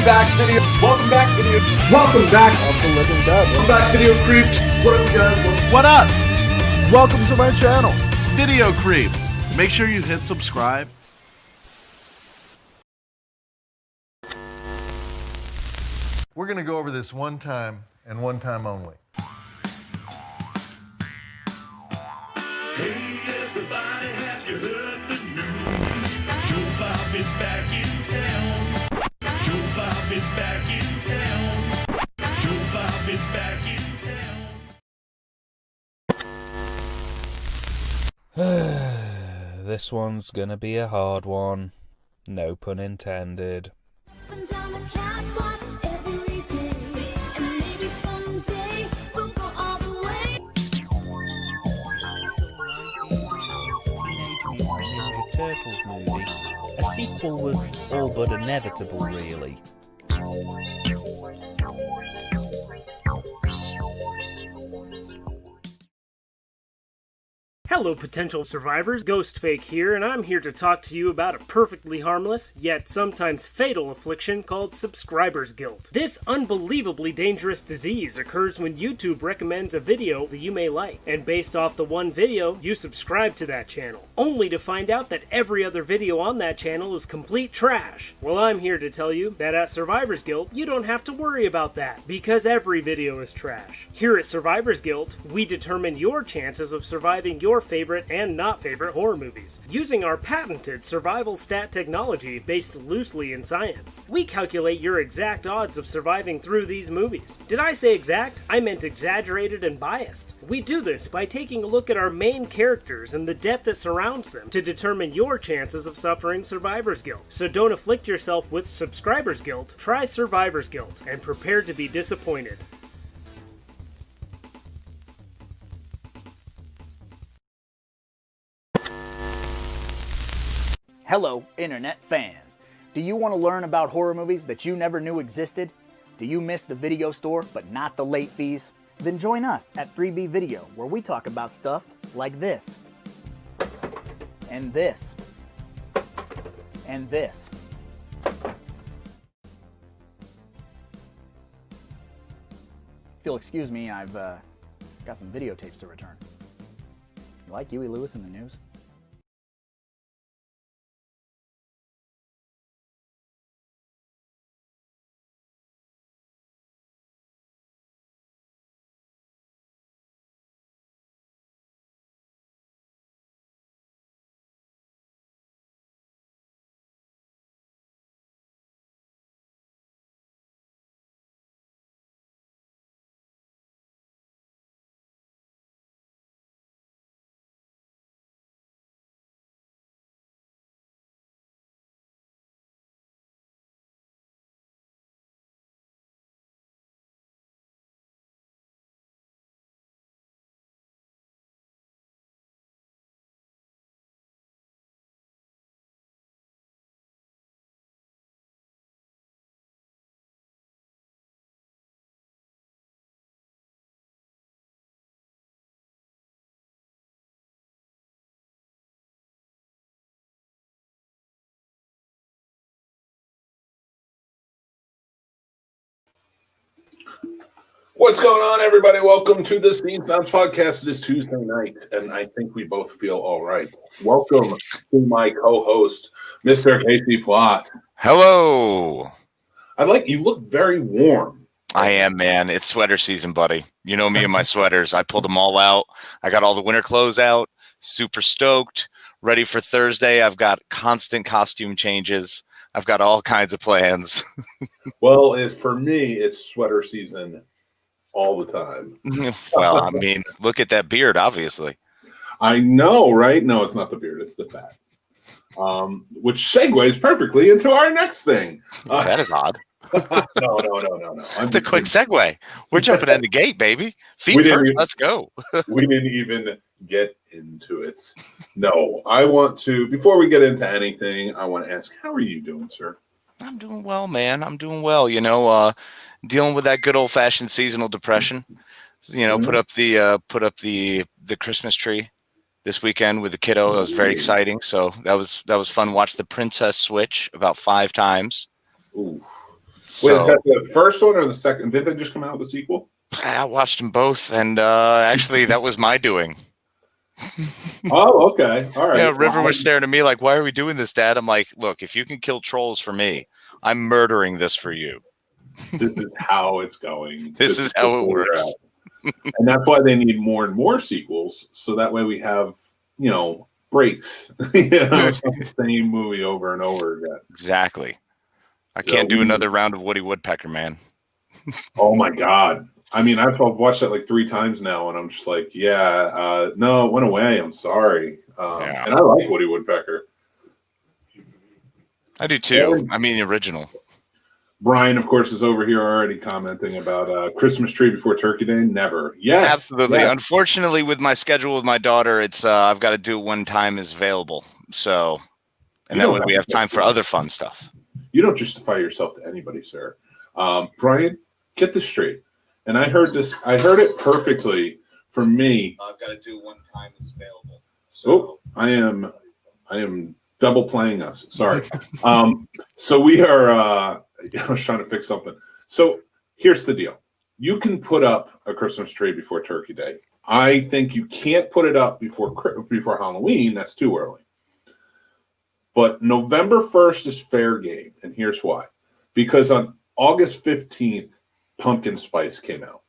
Welcome back, video creeps. What up, you guys? What up? Welcome to my channel, Video Creep. Make sure you hit subscribe. We're going to go over this one time and one time only. Hey everybody, have you heard the news? Joe Bob is back in town. Joe Bob is back in town. Joe Bob is back in town. This one's gonna be a hard one. No pun intended. Up down the catwalk every day, and maybe someday we'll go all the way. Teenage Mutant Ninja Turtles movie. A sequel was all but inevitable, really. Hello, potential survivors. Ghostfake here, and I'm here to talk to you about a perfectly harmless, yet sometimes fatal affliction called subscriber's guilt. This unbelievably dangerous disease occurs when YouTube recommends a video that you may like, and based off the one video, you subscribe to that channel, only to find out that every other video on that channel is complete trash. Well, I'm here to tell you that at Survivor's Guilt, you don't have to worry about that, because every video is trash. Here at Survivor's Guilt, we determine your chances of surviving your favorite and not favorite horror movies, using our patented survival stat technology based loosely in science. We calculate your exact odds of surviving through these movies. Did I say exact? I meant exaggerated and biased. We do this by taking a look at our main characters and the death that surrounds them to determine your chances of suffering survivor's guilt. So don't afflict yourself with subscriber's guilt, try survivor's guilt, and prepare to be disappointed. Hello, internet fans. Do you want to learn about horror movies that you never knew existed? Do you miss the video store but not the late fees? Then join us at 3B Video, where we talk about stuff like this, and this, and this. If you'll excuse me, I've got some videotapes to return. You like Huey Lewis in the news? What's going on, everybody? Welcome to the Snobs podcast. It is Tuesday night, and I think we both feel all right. Welcome to my co-host, Mr. Casey Plott. Hello. You look very warm. I am, man. It's sweater season, buddy. You know me and my sweaters. I pulled them all out. I got all the winter clothes out. Super stoked. Ready for Thursday. I've got constant costume changes. I've got all kinds of plans. Well, for me, it's sweater season all the time. Well, I mean, look at that beard, obviously. I know, right? No, it's not the beard. It's the fat. Which segues perfectly into our next thing. That is odd. No. It's a quick segue. We're jumping in the gate, baby. Feet first. Let's go. We didn't even get into it. No, I want to, before we get into anything, I want to ask, how are you doing, sir? I'm doing well, man. I'm doing well. You know, dealing with that good old fashioned seasonal depression. You know, put up the Christmas tree this weekend with the kiddo. It was very exciting. So that was fun. Watched the princess switch about 5 times. Ooh. So Wait, the first one or the second? Did they just come out with a sequel? I watched them both, and actually, that was my doing. Oh, okay. All right. Yeah, River was staring at me like, "Why are we doing this, Dad?" I'm like, "Look, if you can kill trolls for me, I'm murdering this for you. This is how it's going. This is how it where we're works." at. And that's why they need more and more sequels, so that way we have, breaks. It's not the same movie over and over again. Exactly. I So can't do we- another round of Woody Woodpecker, man. Oh my God. I mean, I've watched that like 3 times now, and I'm just like, no, it went away. I'm sorry. Yeah. And I like Woody Woodpecker. I do too. And I mean, the original. Brian, of course, is over here already commenting about Christmas tree before Turkey Day. Never. Yes. Absolutely. Yes. Unfortunately, with my schedule with my daughter, it's I've got to do it when time is available. So, and You that don't way have we to have time for other fun stuff. You don't justify yourself to anybody, sir. Brian, get this straight. And I heard it perfectly for me. I've got to do when time is available. Oh, I am double playing us. Sorry. So we are, I was trying to fix something. So here's the deal. You can put up a Christmas tree before Turkey Day. I think you can't put it up before Halloween. That's too early. But November 1st is fair game. And here's why. Because on August 15th, Pumpkin Spice came out.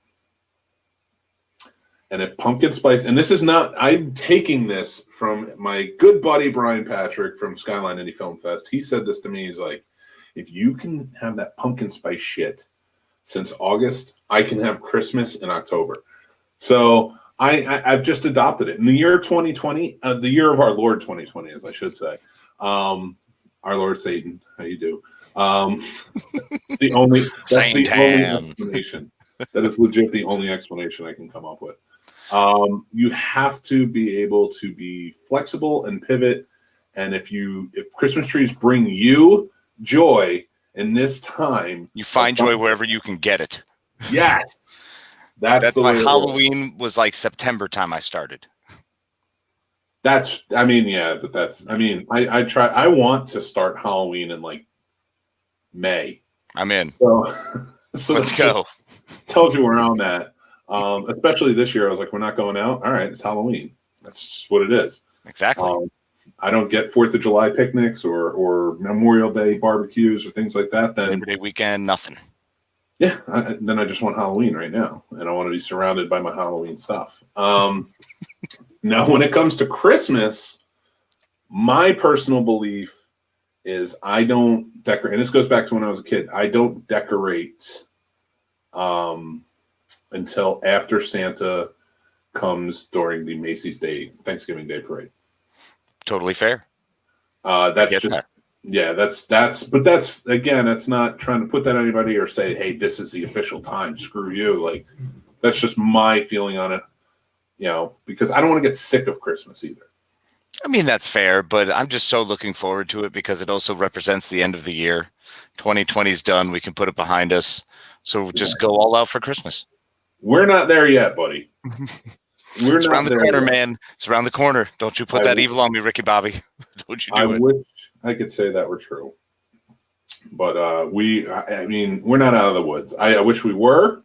And if Pumpkin Spice, and this is not, I'm taking this from my good buddy Brian Patrick from Skyline Indie Film Fest. He said this to me. He's like, if you can have that Pumpkin Spice shit since August, I can have Christmas in October. So I've just adopted it. In the year 2020, the year of our Lord 2020, as I should say, our Lord Satan, how you do? That's the only explanation. That is legit the only explanation I can come up with. You have to be able to be flexible and pivot. And if Christmas trees bring you joy in this time, You find joy wherever you can get it. yes, that's the why way it Halloween was like September time I started. I try. I want to start Halloween in like May. I'm in. So Let's go. Tells you where I'm at. Especially this year, I was like, we're not going out. All right, it's Halloween. That's just what it is. Exactly. I don't get 4th of July picnics or Memorial Day barbecues or things like that. Then Labor Day weekend, nothing. Yeah, then I just want Halloween right now, and I want to be surrounded by my Halloween stuff. Now, when it comes to Christmas, my personal belief is I don't decorate, and this goes back to when I was a kid. I don't decorate until after Santa comes during the Macy's Thanksgiving Day parade. Totally fair. That's just that. Yeah, that's again, that's not trying to put that on anybody or say, hey, this is the official time. Screw you. Like, that's just my feeling on it, because I don't want to get sick of Christmas either. I mean, that's fair, but I'm just so looking forward to it because it also represents the end of the year. 2020 is done. We can put it behind us. So we'll just go all out for Christmas. We're not there yet, buddy. It's around the corner, man. It's around the corner. Don't you put that evil on me, Ricky Bobby. Don't you do it. I wish I could say that were true. But we're not out of the woods. I wish we were.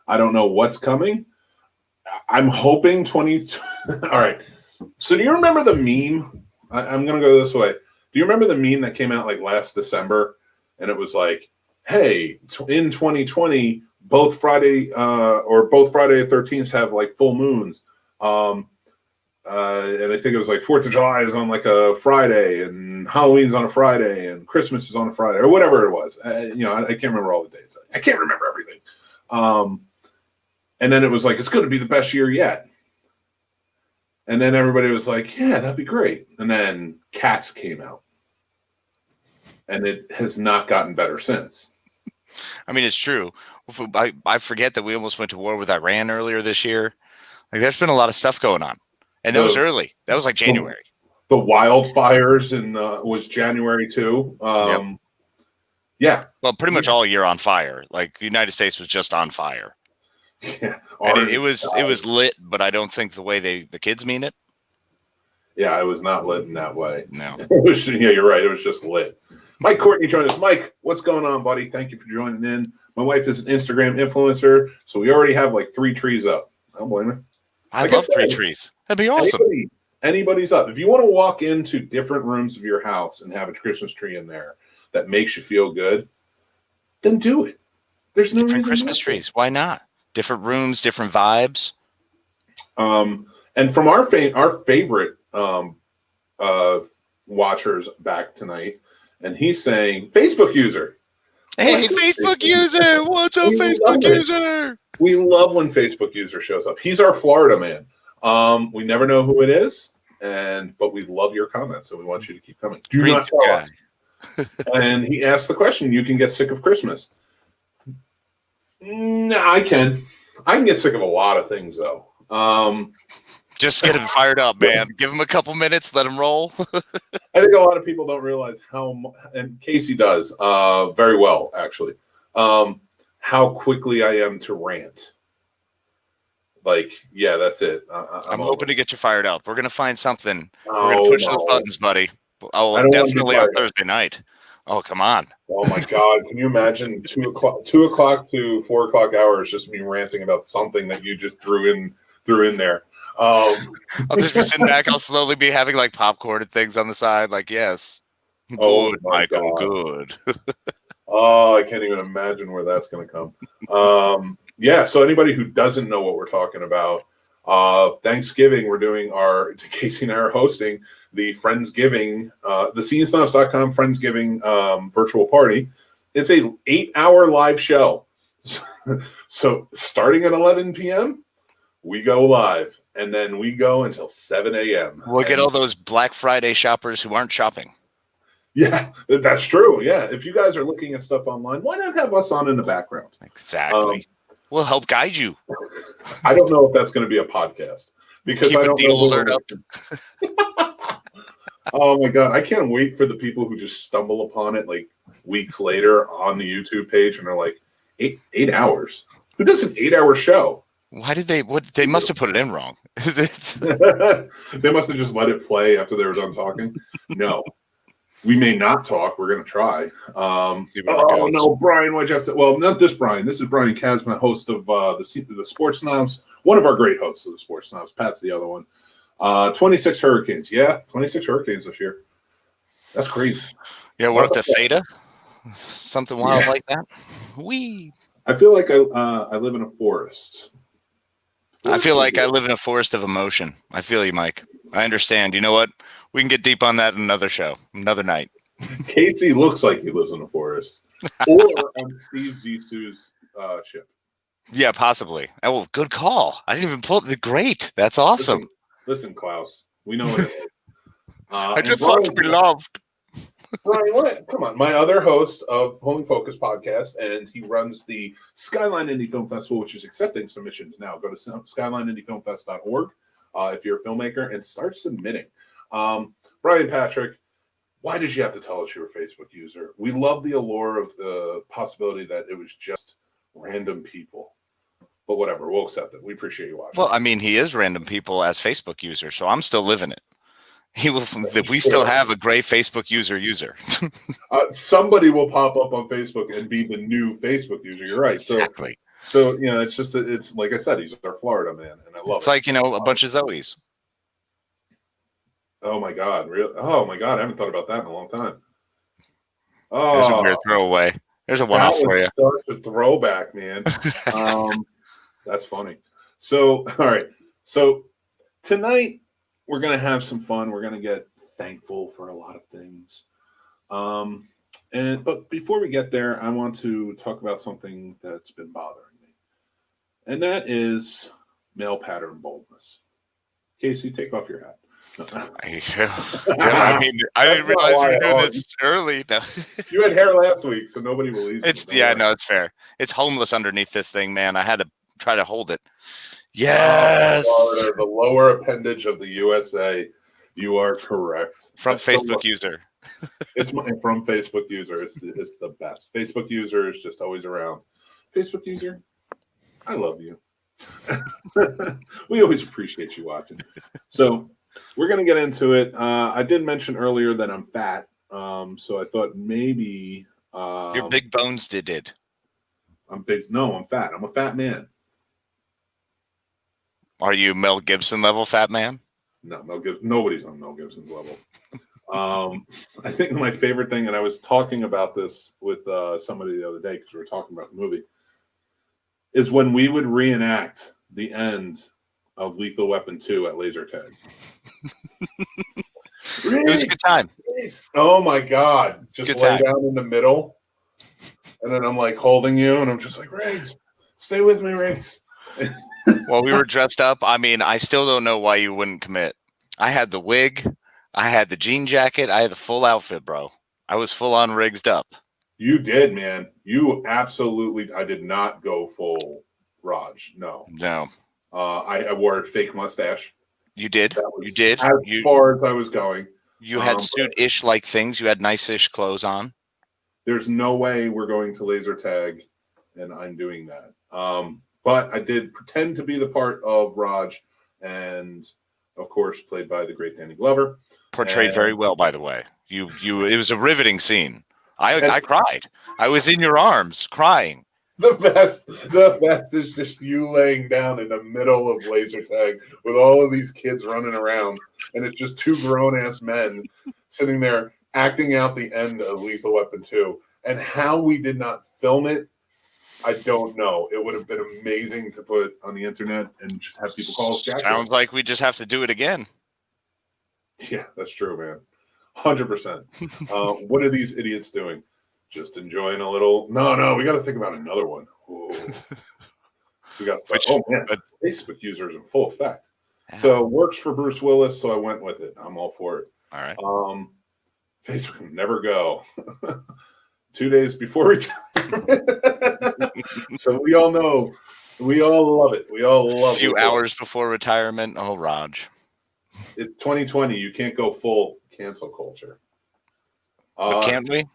I don't know what's coming. I'm hoping 20. All right. So do you remember the meme? I'm going to go this way. Do you remember the meme that came out like last December? And it was like, hey, in 2020, both Friday the 13th have like full moons. And I think it was like 4th of July is on like a Friday, and Halloween's on a Friday, and Christmas is on a Friday, or whatever it was. I can't remember all the dates. I can't remember everything. And then it was like, it's going to be the best year yet. And then everybody was like, yeah, that'd be great. And then Cats came out. And it has not gotten better since. I mean, it's true. I forget that we almost went to war with Iran earlier this year. Like, there's been a lot of stuff going on. And that was early. That was like January. The wildfires was January too. Yep. Yeah. Well, pretty much all year on fire. Like, the United States was just on fire. Yeah. And it was lit, but I don't think the way the kids mean it. Yeah, it was not lit in that way. No. You're right. It was just lit. Mike Courtney joined us. Mike, what's going on, buddy? Thank you for joining in. My wife is an Instagram influencer, so we already have like 3 trees up. I don't blame her. I love 3 trees. That'd be awesome. Anybody's up. If you want to walk into different rooms of your house and have a Christmas tree in there that makes you feel good, then do it. There's no different reason Christmas trees. Why not? Different rooms, different vibes. And from our favorite watchers back tonight, and he's saying, Facebook user. Hey, Facebook user. What's up, Facebook user? We love when Facebook user shows up. He's our Florida man. We never know who it is, but we love your comments, so we want you to keep coming. Do not tell us. And he asked the question, you can get sick of Christmas. No, I can. I can get sick of a lot of things, though. Just get him fired up, man. Give him a couple minutes, let him roll. I think a lot of people don't realize and Casey does very well, actually, how quickly I am to rant. Like, yeah, that's it. I'm hoping to get you fired up. We're going to find something. We're going to push those buttons, buddy. Oh, definitely on Thursday night. Oh, come on. Oh, my God. Can you imagine 2 o'clock to 4 o'clock hours just me ranting about something that you just threw in there? I'll just be sitting back. I'll slowly be having like popcorn and things on the side. Like, yes. Good, Michael. Good. Oh, I can't even imagine where that's going to come. Yeah, so anybody who doesn't know what we're talking about, Thanksgiving, we're doing Casey and I are hosting the Friendsgiving, the SceneSnobs.com Friendsgiving virtual party. It's a 8-hour live show. So starting at 11 p.m., we go live, and then we go until 7 a.m. We'll get all those Black Friday shoppers who aren't shopping. Yeah, that's true. Yeah, if you guys are looking at stuff online, why not have us on in the background? Exactly. We'll help guide you. I don't know if that's going to be a podcast because Keep I don't the know. alert up. Oh my God, I can't wait for the people who just stumble upon it like weeks later on the YouTube page and are like, 8 hours. Who does an 8-hour show? Why did they? What they must have put it in wrong. They must have just let it play after they were done talking. No, we may not talk. We're going to try. Oh no, Brian, why'd you have to? Well, not this Brian. This is Brian Kazma, host of the Sports Snobs. One of our great hosts of the Sports Snobs. Pat's the other one. 26 hurricanes. Yeah, 26 hurricanes this year. That's crazy. Yeah, we're up to Theta. Something wild like that. I feel like I live in a forest. I feel like I live in a forest of emotion. I feel you, Mike. I understand. You know what? We can get deep on that in another show, another night. Casey looks like he lives in a forest. Or on Steve Zissou's ship. Yeah, possibly. Oh, good call. I didn't even pull it. Great. That's awesome. Listen, Klaus. We know what it is. I just want to be loved. Brian, what? Come on. My other host of Pulling Focus podcast, and he runs the Skyline Indie Film Festival, which is accepting submissions now. Go to skylineindiefilmfest.org if you're a filmmaker and start submitting. Brian Patrick, why did you have to tell us you were a Facebook user? We love the allure of the possibility that it was just random people. But whatever, we'll accept it. We appreciate you watching. Well, I mean, he is random people as Facebook user, so I'm still living it. We still have a great Facebook user. Somebody will pop up on Facebook and be the new Facebook user. You're right. Exactly. So it's just that it's like I said, he's our Florida man, and I love it. It's like a bunch of Zoes. Oh my God! Really? Oh my God! I haven't thought about that in a long time. Oh, there's a weird throwaway. There's a one-off for you. Such a throwback, man. That's funny. So, all right. So tonight we're gonna have some fun. We're gonna get thankful for a lot of things. But before we get there, I want to talk about something that's been bothering me, and that is male pattern baldness. Casey, take off your hat. I mean, I didn't realize we were doing this early. No. You had hair last week, so nobody believes you. No, it's fair. It's homeless underneath this thing, man. I had to try to hold it. Yes. Florida, the lower appendage of the USA. You are correct. From Facebook user. It's from Facebook user. It's the best. Facebook user is just always around. Facebook user, I love you. We always appreciate you watching. So we're going to get into it. I did mention earlier that I'm fat. So I thought maybe Your big bones did. I'm big. No, I'm fat. I'm a fat man. Are you Mel Gibson level fat man? No, nobody's on Mel Gibson's level. I think my favorite thing, and I was talking about this with somebody the other day because we were talking about the movie, is when we would reenact the end of Lethal Weapon 2 at laser tag. It was a good time. Oh my God. Just Good lay time. down in the middle. And then I'm like holding you and I'm just like, Riggs, stay with me, Riggs. Well, we were dressed up. I mean, I still don't know why you wouldn't commit. I had the wig. I had the jean jacket. I had the full outfit, bro. I was full on rigged up. You did, man. You absolutely. I did not go full Raj. No. No. I wore a fake mustache. You did. You did. As far as I was going. You had suit-ish like things. You had nice-ish clothes on. There's no way we're going to laser tag, and I'm doing that. But I did pretend to be the part of Raj, and of course, played by the great Danny Glover. Portrayed very well, by the way. You. It was a riveting scene. I cried. I was in your arms, crying. The best is just you laying down in the middle of laser tag with all of these kids running around, and it's just two grown-ass men sitting there acting out the end of Lethal Weapon 2. And how we did not film it, I don't know. It would have been amazing to put on the internet and just have people call us Jack. Sounds like we just have to do it again. Yeah, that's true, man. 100%. What are these idiots doing? Just enjoying a little. No, we got to think about another one. Ooh. We got. Oh man, Facebook users in full effect. Yeah. So works for Bruce Willis, so I went with it. I'm all for it. All right. Facebook never go. 2 days before retirement. So we all know. We all love it. We all love it. A few hours before retirement. Oh, Raj. It's 2020. You can't go full cancel culture. But can't we?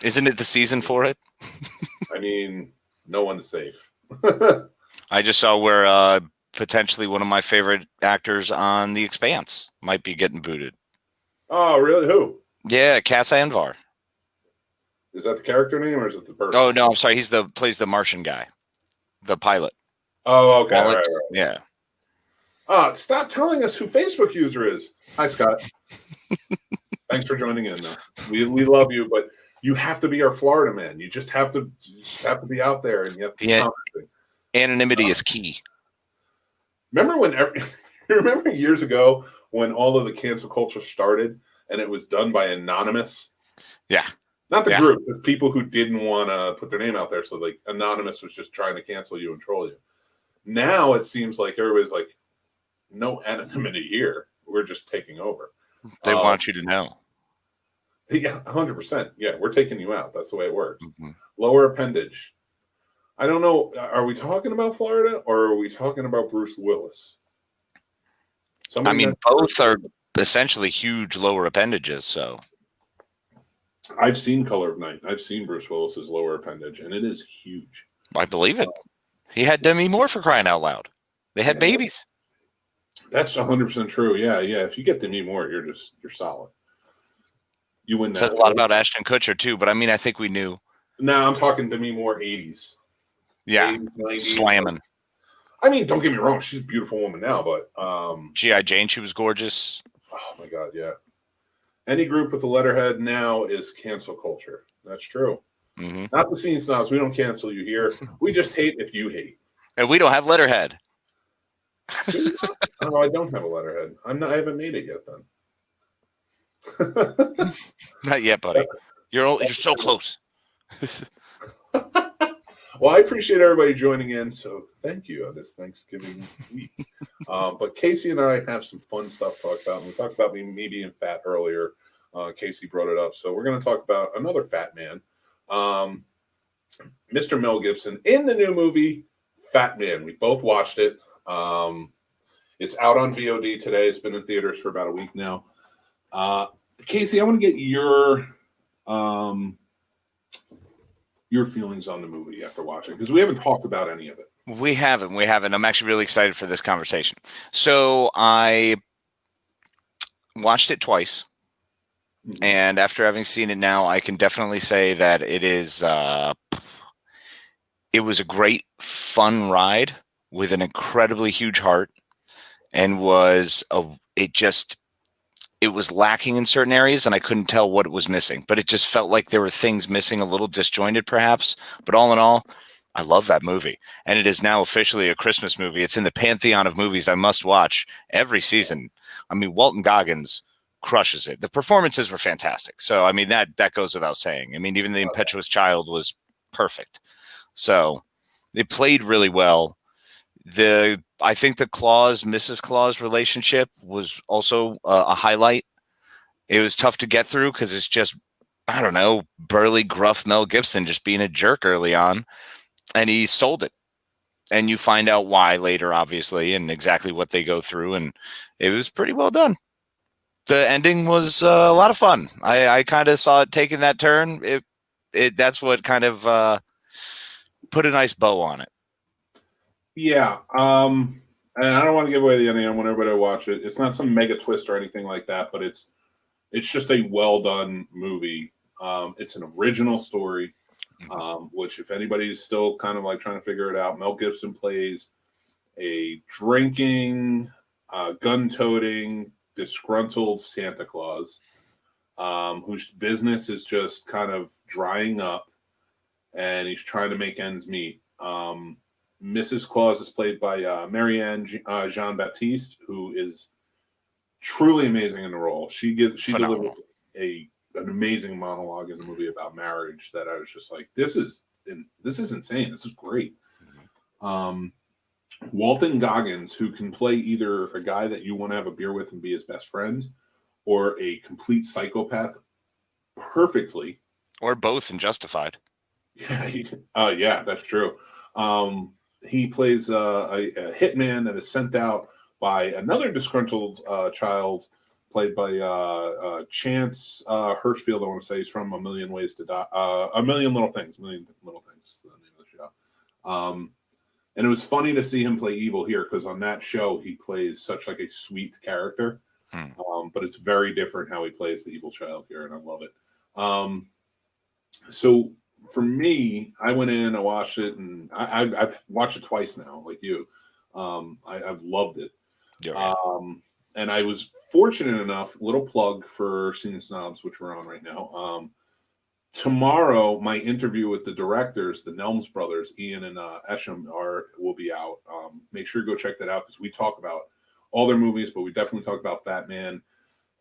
Isn't it the season for it? I mean, no one's safe. I just saw where potentially one of my favorite actors on The Expanse might be getting booted. Oh, really? Who? Yeah, Cass Anvar. Is that the character name or is it the person? Oh no, I'm sorry. He's plays the Martian guy, the pilot. Oh, okay. Right. Yeah. Stop telling us who Facebook user is. Hi, Scott. Thanks for joining in. Though. We love you, but you have to be our Florida man. You just have to be out there, and you have to. Yeah. Anonymity is key. Remember years ago when all of the cancel culture started, and it was done by anonymous. Yeah. Not the group, but people who didn't want to put their name out there. So like anonymous was just trying to cancel you and troll you. Now it seems like everybody's like, no anonymity here. We're just taking over. They want you to know. Yeah, 100%. Yeah, we're taking you out. That's the way it works. Mm-hmm. Lower appendage. I don't know. Are we talking about Florida or are we talking about Bruce Willis? Both are essentially huge lower appendages. So I've seen Color of Night. I've seen Bruce Willis's lower appendage, and it is huge. I believe it. He had Demi Moore, for crying out loud. They had babies. That's 100% true. Yeah. If you get Demi Moore, you're solid. You win that. Says a lot about Ashton Kutcher too, but I think we knew. No, I'm talking Demi Moore 80s. Yeah, 80s, 90s. slamming. Don't get me wrong. She's a beautiful woman now, but G.I. Jane, she was gorgeous. Oh my God, yeah. Any group with a letterhead now is cancel culture. That's true. Mm-hmm. Not the Scene Snobs. We don't cancel you here. We just hate if you hate. And we don't have letterhead. Oh, I don't have a letterhead. I haven't made it yet then. Not yet, buddy. You're so close. Well, I appreciate everybody joining in, so thank you on this Thanksgiving week. But Casey and I have some fun stuff to talk about. And we talked about me being fat earlier. Casey brought it up. So we're going to talk about another fat man, Mr. Mel Gibson, in the new movie, Fat Man. We both watched it. It's out on VOD today. It's been in theaters for about a week now. Casey, I want to get your feelings on the movie after watching, because we haven't talked about any of it. We haven't. I'm actually really excited for this conversation. So I watched it twice. And after having seen it now, I can definitely say that it was a great, fun ride with an incredibly huge heart, and it was lacking in certain areas, and I couldn't tell what it was missing. But it just felt like there were things missing, a little disjointed, perhaps. But all in all, I love that movie, and it is now officially a Christmas movie. It's in the pantheon of movies I must watch every season. I mean, Walton Goggins crushes it. The performances were fantastic. So, I mean, that goes without saying. I mean, even the impetuous child was perfect. So, they played really well. I think the Mrs. Claus relationship was also a highlight. It was tough to get through because it's just, I don't know, burly, gruff Mel Gibson just being a jerk early on, and he sold it. And you find out why later, obviously, and exactly what they go through, and it was pretty well done. The ending was a lot of fun. I kind of saw it taking that turn. That's what kind of put a nice bow on it. Yeah. And I don't want to give away the ending. I want everybody to watch it. It's not some mega twist or anything like that, but it's just a well done movie. It's an original story, which if anybody's still kind of like trying to figure it out, Mel Gibson plays a drinking, gun-toting, disgruntled Santa Claus, whose business is just kind of drying up, and he's trying to make ends meet. Mrs. Claus is played by Marianne Jean Baptiste, who is truly amazing in the role. She delivers an amazing monologue in the movie about marriage that I was just like, this is insane. This is great. Walton Goggins, who can play either a guy that you want to have a beer with and be his best friend, or a complete psychopath, perfectly. Or both in Justified. Yeah, that's true. He plays a hitman that is sent out by another disgruntled child, played by Chance Hirschfield. I want to say he's from A Million Ways to Die, A Million Little Things. The name of the show. And it was funny to see him play evil here, because on that show he plays such like a sweet character, but it's very different how he plays the evil child here, and I love it. So for me, I went in, I watched it, and I've watched it twice now, like you. I've loved it. Yeah. And I was fortunate enough, little plug for Seeing Snobs, which we're on right now. Tomorrow, my interview with the directors, the Nelms brothers, Ian and Esham, will be out. Make sure you go check that out, because we talk about all their movies, but we definitely talk about Fat Man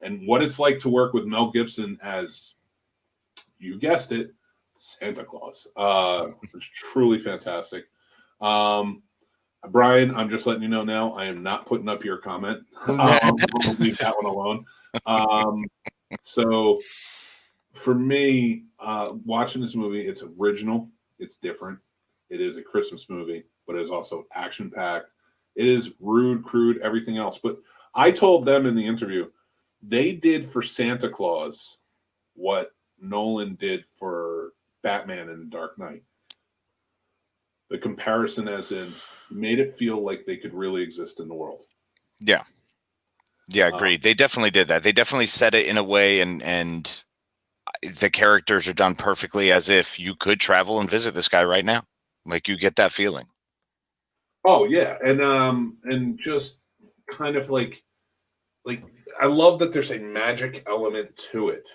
and what it's like to work with Mel Gibson as, you guessed it, Santa Claus. It's truly fantastic. Brian, I'm just letting you know now, I am not putting up your comment. I'll leave that one alone. So for me, watching this movie, it's original, it's different. It is a Christmas movie, but it is also action-packed. It is rude, crude, everything else. But I told them in the interview, they did for Santa Claus what Nolan did for Batman and Dark Knight. The comparison, as in, made it feel like they could really exist in the world. Yeah, agreed. They definitely did that. They definitely said it in a way, and the characters are done perfectly, as if you could travel and visit this guy right now. Like, you get that feeling. Oh yeah, and just kind of like I love that there's a magic element to it,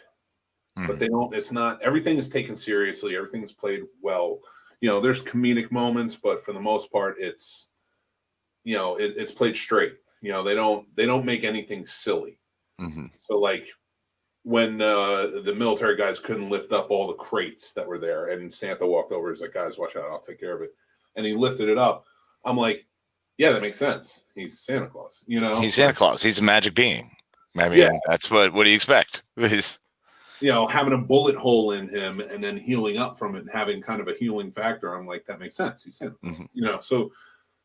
but they don't. It's not, everything is taken seriously. Everything is played well. You know, there's comedic moments, but for the most part, it's, you know, it's played straight. You know, they don't make anything silly. So like when the military guys couldn't lift up all the crates that were there, and Santa walked over, he's like, guys, watch out, I'll take care of it. And he lifted it up. I'm like, yeah, that makes sense. He's Santa Claus, you know? He's Santa Claus. He's a magic being. I mean, yeah. That's what do you expect? You know, having a bullet hole in him and then healing up from it and having kind of a healing factor. I'm like, that makes sense. He's Santa Claus. You know, so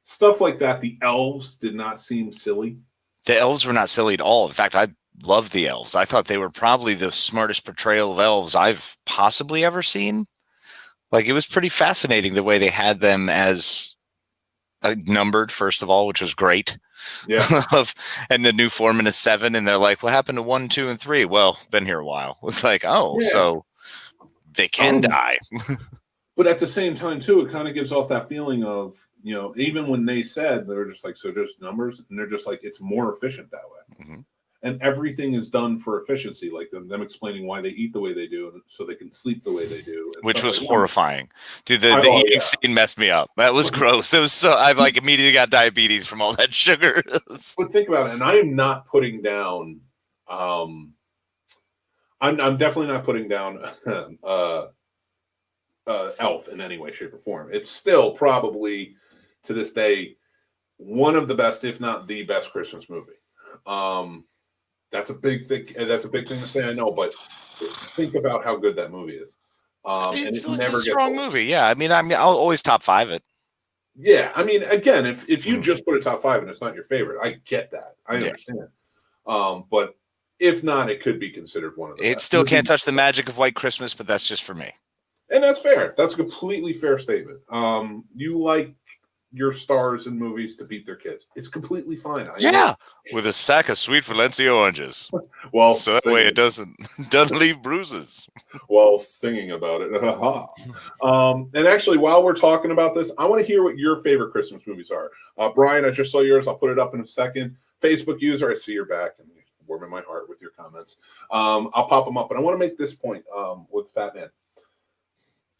stuff like that. The elves did not seem silly. The elves were not silly at all. In fact, I loved the elves. I thought they were probably the smartest portrayal of elves I've possibly ever seen. Like, it was pretty fascinating the way they had them as numbered, first of all, which was great. Yeah. And the new foreman is 7, and they're like, "What happened to 1, 2, and 3?" Well, been here a while. It's like, oh, Yeah. so they can die. But at the same time, too, it kind of gives off that feeling of, you know, even when they said they were just like, so just numbers, and they're just like, it's more efficient that way. Mm-hmm. And everything is done for efficiency, like them explaining why they eat the way they do, and so they can sleep the way they do, Which was like horrifying. Dude, the eating scene messed me up. That was gross. It was so I like immediately got diabetes from all that sugar. But think about it, and I am not putting down. I'm definitely not putting down Elf in any way, shape, or form. It's still probably to this day one of the best, if not the best, Christmas movie. That's a big thing. That's a big thing to say, I know, but think about how good that movie is. It's a strong movie. Yeah, I mean, I'll always top 5 it. Yeah, I mean, again, if you just put a top 5 and it's not your favorite, I get that. I understand. But if not, it could be considered one of the best. It still can't touch the magic of White Christmas, but that's just for me. And that's fair. That's a completely fair statement. You like your stars in movies to beat their kids. It's completely fine. With a sack of sweet Valencia oranges. Well, so that way it doesn't leave bruises. While singing about it. And actually, while we're talking about this, I want to hear what your favorite Christmas movies are. Brian, I just saw yours. I'll put it up in a second. Facebook user, I see your back and warming my heart with your comments. I'll pop them up, but I want to make this point with Fat Man.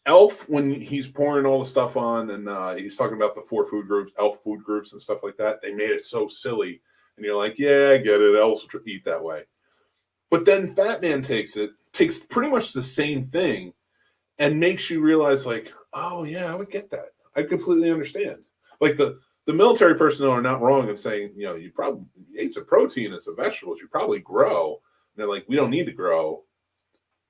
Elf, when he's pouring all the stuff on and he's talking about the 4 food groups, elf food groups and stuff like that, they made it so silly. And you're like, yeah, I get it. Elves eat that way. But then Fat Man takes pretty much the same thing and makes you realize, like, oh, yeah, I would get that. I completely understand. Like the military personnel are not wrong in saying, you know, you ate some protein and some vegetables. You probably grow. And they're like, we don't need to grow.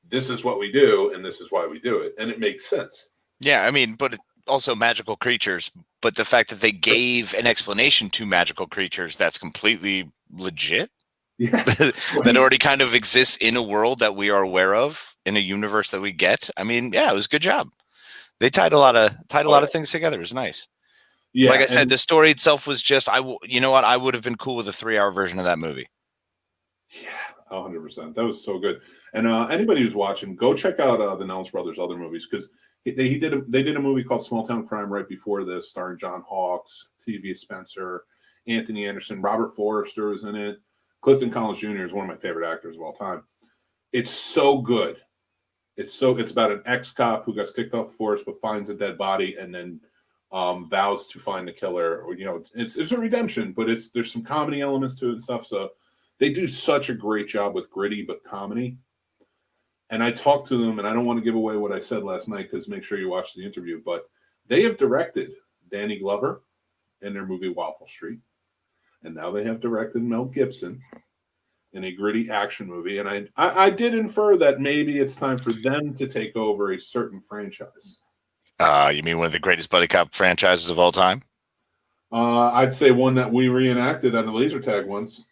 This is what we do, and this is why we do it. And it makes sense. Yeah, I mean, but also magical creatures. But the fact that they gave an explanation to magical creatures that's completely legit. Yeah. That already kind of exists in a world that we are aware of, in a universe that we get. I mean, yeah, it was a good job. They tied a lot of things together. It was nice. Yeah, like I said, the story itself was just, you know what? I would have been cool with a 3-hour version of that movie. Yeah, 100%. That was so good. And anybody who's watching, go check out the Nelms Brothers' other movies, because they did a movie called Small Town Crime right before this, starring John Hawkes, T.V. Spencer, Anthony Anderson, Robert Forrester was in it. Clifton Collins Jr. is one of my favorite actors of all time. It's so good. It's about an ex-cop who gets kicked off the force but finds a dead body and then vows to find the killer. Or, you know, it's a redemption, but there's some comedy elements to it and stuff. So they do such a great job with gritty but comedy. And I talked to them, and I don't want to give away what I said last night because make sure you watch the interview. But they have directed Danny Glover in their movie Waffle Street. And now they have directed Mel Gibson in a gritty action movie. And I did infer that maybe it's time for them to take over a certain franchise. You mean one of the greatest buddy cop franchises of all time? I'd say one that we reenacted on the laser tag once.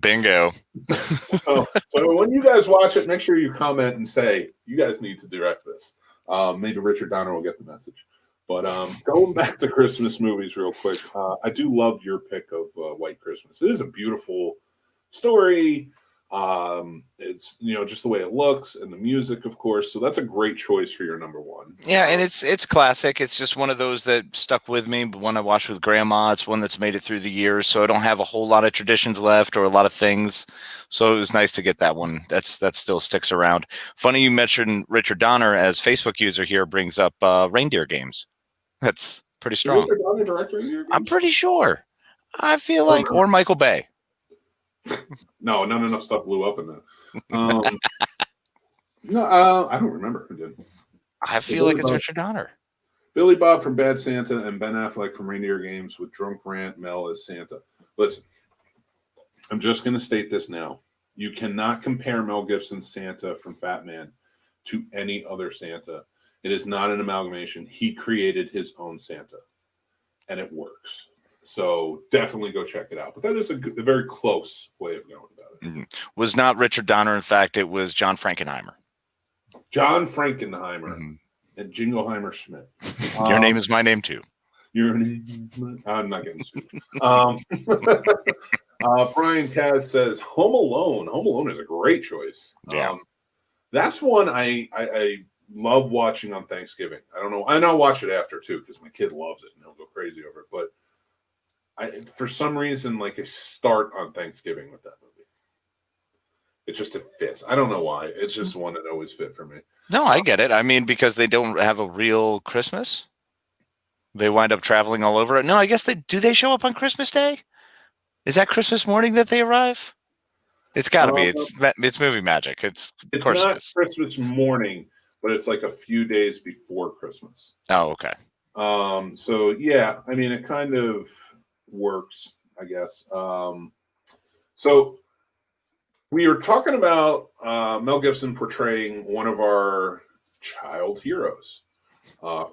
Bingo. So when you guys watch it, make sure you comment and say, you guys need to direct this. Maybe Richard Donner will get the message. But going back to Christmas movies real quick, I do love your pick of White Christmas. It is a beautiful story. It's, you know, just the way it looks and the music, of course. So that's a great choice for your number one. Yeah, and it's classic. It's just one of those that stuck with me. But one I watched with Grandma. It's one that's made it through the years. So I don't have a whole lot of traditions left or a lot of things. So it was nice to get that one. That still sticks around. Funny you mentioned Richard Donner, as Facebook user here brings up reindeer games. That's pretty strong. Richard Donner direct reindeer games? I'm pretty sure. I feel like, or Michael Bay. No, not enough stuff blew up in that. No, I don't remember who did. I feel like it's Richard Donner. Billy Bob from Bad Santa and Ben Affleck from Reindeer Games with Drunk Rant Mel as Santa. Listen, I'm just going to state this now. You cannot compare Mel Gibson's Santa from Fat Man to any other Santa. It is not an amalgamation. He created his own Santa, and it works. So definitely go check it out. But that is a very close way of going about it. Mm-hmm. Was not Richard Donner. In fact, it was John Frankenheimer. John Frankenheimer and Jingleheimer Schmidt. Your name is my name too. I'm not getting sued. Brian Kaz says Home Alone. Home Alone is a great choice. Yeah. That's one I love watching on Thanksgiving. I don't know. And I'll watch it after too because my kid loves it and he'll go crazy over it. But for some reason, like I start on Thanksgiving with that movie. It fits. I don't know why. It's just one that always fit for me. No, I get it. I mean, because they don't have a real Christmas. They wind up traveling all over it. No, I guess they show up on Christmas Day? Is that Christmas morning that they arrive? It's got to be. It's movie magic. It's not Christmas morning, but it's like a few days before Christmas. Oh, okay. So yeah, I mean, it kind of works, I guess. So we were talking about Mel Gibson portraying one of our child heroes,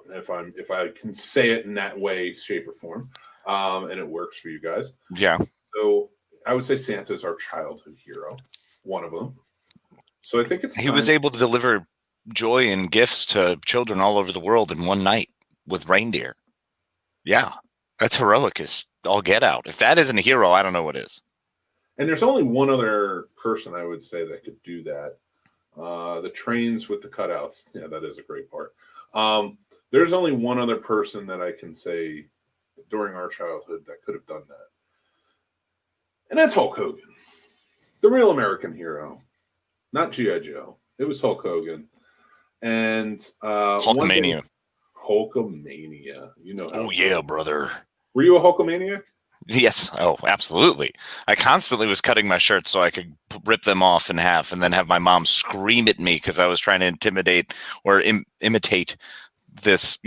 if I can say it in that way, shape, or form, and it works for you guys. Yeah. So I would say Santa's our childhood hero, one of them. So I think he was able to deliver joy and gifts to children all over the world in one night with reindeer. Yeah, that's heroic as all get out. If that isn't a hero, I don't know what is. And there's only one other person I would say that could do that. The trains with the cutouts. Yeah, that is a great part. There's only one other person that I can say during our childhood that could have done that. And that's Hulk Hogan, the real American hero, not G.I. Joe. It was Hulk Hogan. And Hulkamania. Hulkamania. You know. Oh, yeah, brother. Were you a Hulkamaniac? Yes. Oh, absolutely. I constantly was cutting my shirts so I could rip them off in half and then have my mom scream at me because I was trying to intimidate or imitate this,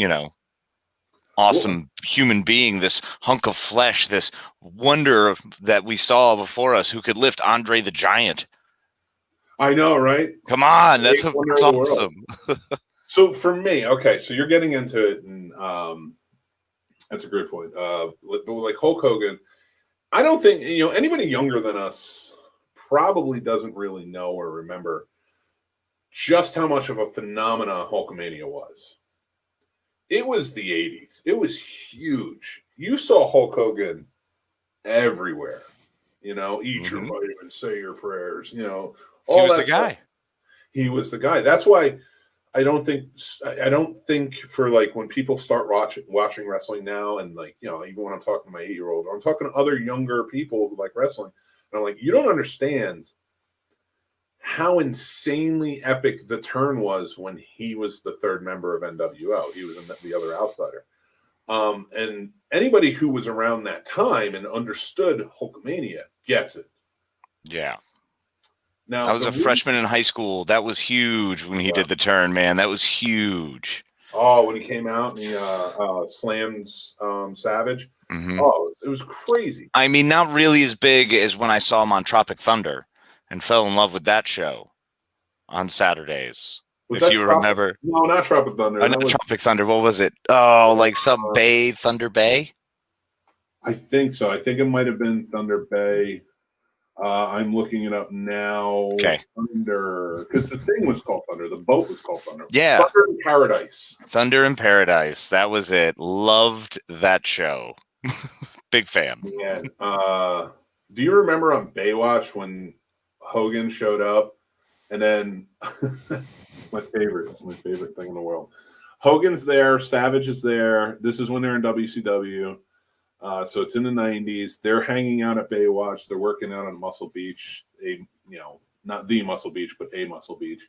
awesome human being, this hunk of flesh, this wonder that we saw before us who could lift Andre the Giant. I know, right? Come on. That's awesome. So for me, okay, so you're getting into it, and that's a great point. Like Hulk Hogan, I don't think anybody younger than us probably doesn't really know or remember just how much of a phenomenon Hulkamania was. It was the 80s. It was huge. You saw Hulk Hogan everywhere. Eat your vitamins, say your prayers. He was the guy. He was the guy. That's why I don't think for like when people start watching wrestling now, and like even when I'm talking to my 8-year-old, or I'm talking to other younger people who like wrestling, and I'm like, you don't understand how insanely epic the turn was when he was the third member of NWO. He was the other outsider. And anybody who was around that time and understood Hulkamania gets it. Yeah. Now, I was a freshman in high school. That was huge when he did the turn, man. That was huge. Oh, when he came out and he slammed Savage. Mm-hmm. Oh, it was crazy. I mean, not really as big as when I saw him on Tropic Thunder and fell in love with that show on Saturdays. If you remember. No, not Tropic Thunder. Not Tropic Thunder. What was it? Oh, like some Bay, Thunder Bay? I think so. I think it might have been Thunder Bay. I'm looking it up now. Okay. Thunder, because the thing was called Thunder. The boat was called Thunder. Yeah. Thunder in Paradise. Thunder in Paradise. That was it. Loved that show. Big fan. Yeah. Do you remember on Baywatch when Hogan showed up, and then my favorite. It's my favorite thing in the world. Hogan's there. Savage is there. This is when they're in WCW. So it's in the 90s. They're hanging out at Baywatch. They're working out on Muscle Beach, not the Muscle Beach, but a Muscle Beach.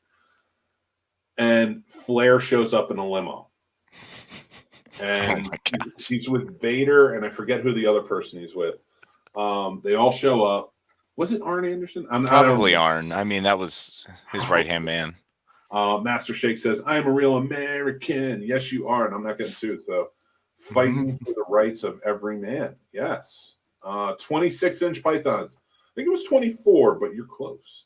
And Flair shows up in a limo. And he's with Vader, and I forget who the other person he's with. They all show up. Was it Arn Anderson? Probably Arn. I mean, that was his right-hand man. Master Shake says, I'm a real American. Yes, you are. And I'm not getting sued, so. Fighting for the rights of every man. Yes. 26-inch pythons. I think it was 24, but you're close.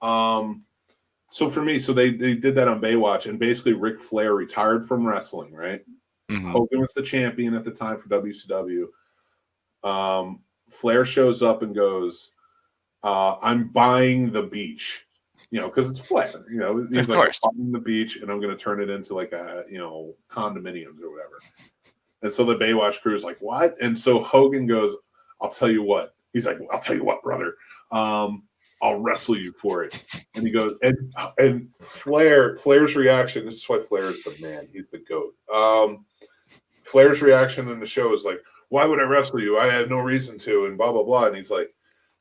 So for me, they did that on Baywatch, and basically Ric Flair retired from wrestling, right? Mm-hmm. Hogan was the champion at the time for WCW. Flair shows up and goes, I'm buying the beach. Because it's Flair. He's like, I'm buying the beach, and I'm going to turn it into like a, condominiums or whatever. And so the Baywatch crew is like, what? And so Hogan goes, I'll tell you what. He's like, I'll tell you what, brother. I'll wrestle you for it. And he goes, and Flair's reaction, this is why Flair is the man. He's the GOAT. Flair's reaction in the show is like, why would I wrestle you? I have no reason to, and blah, blah, blah. And he's like,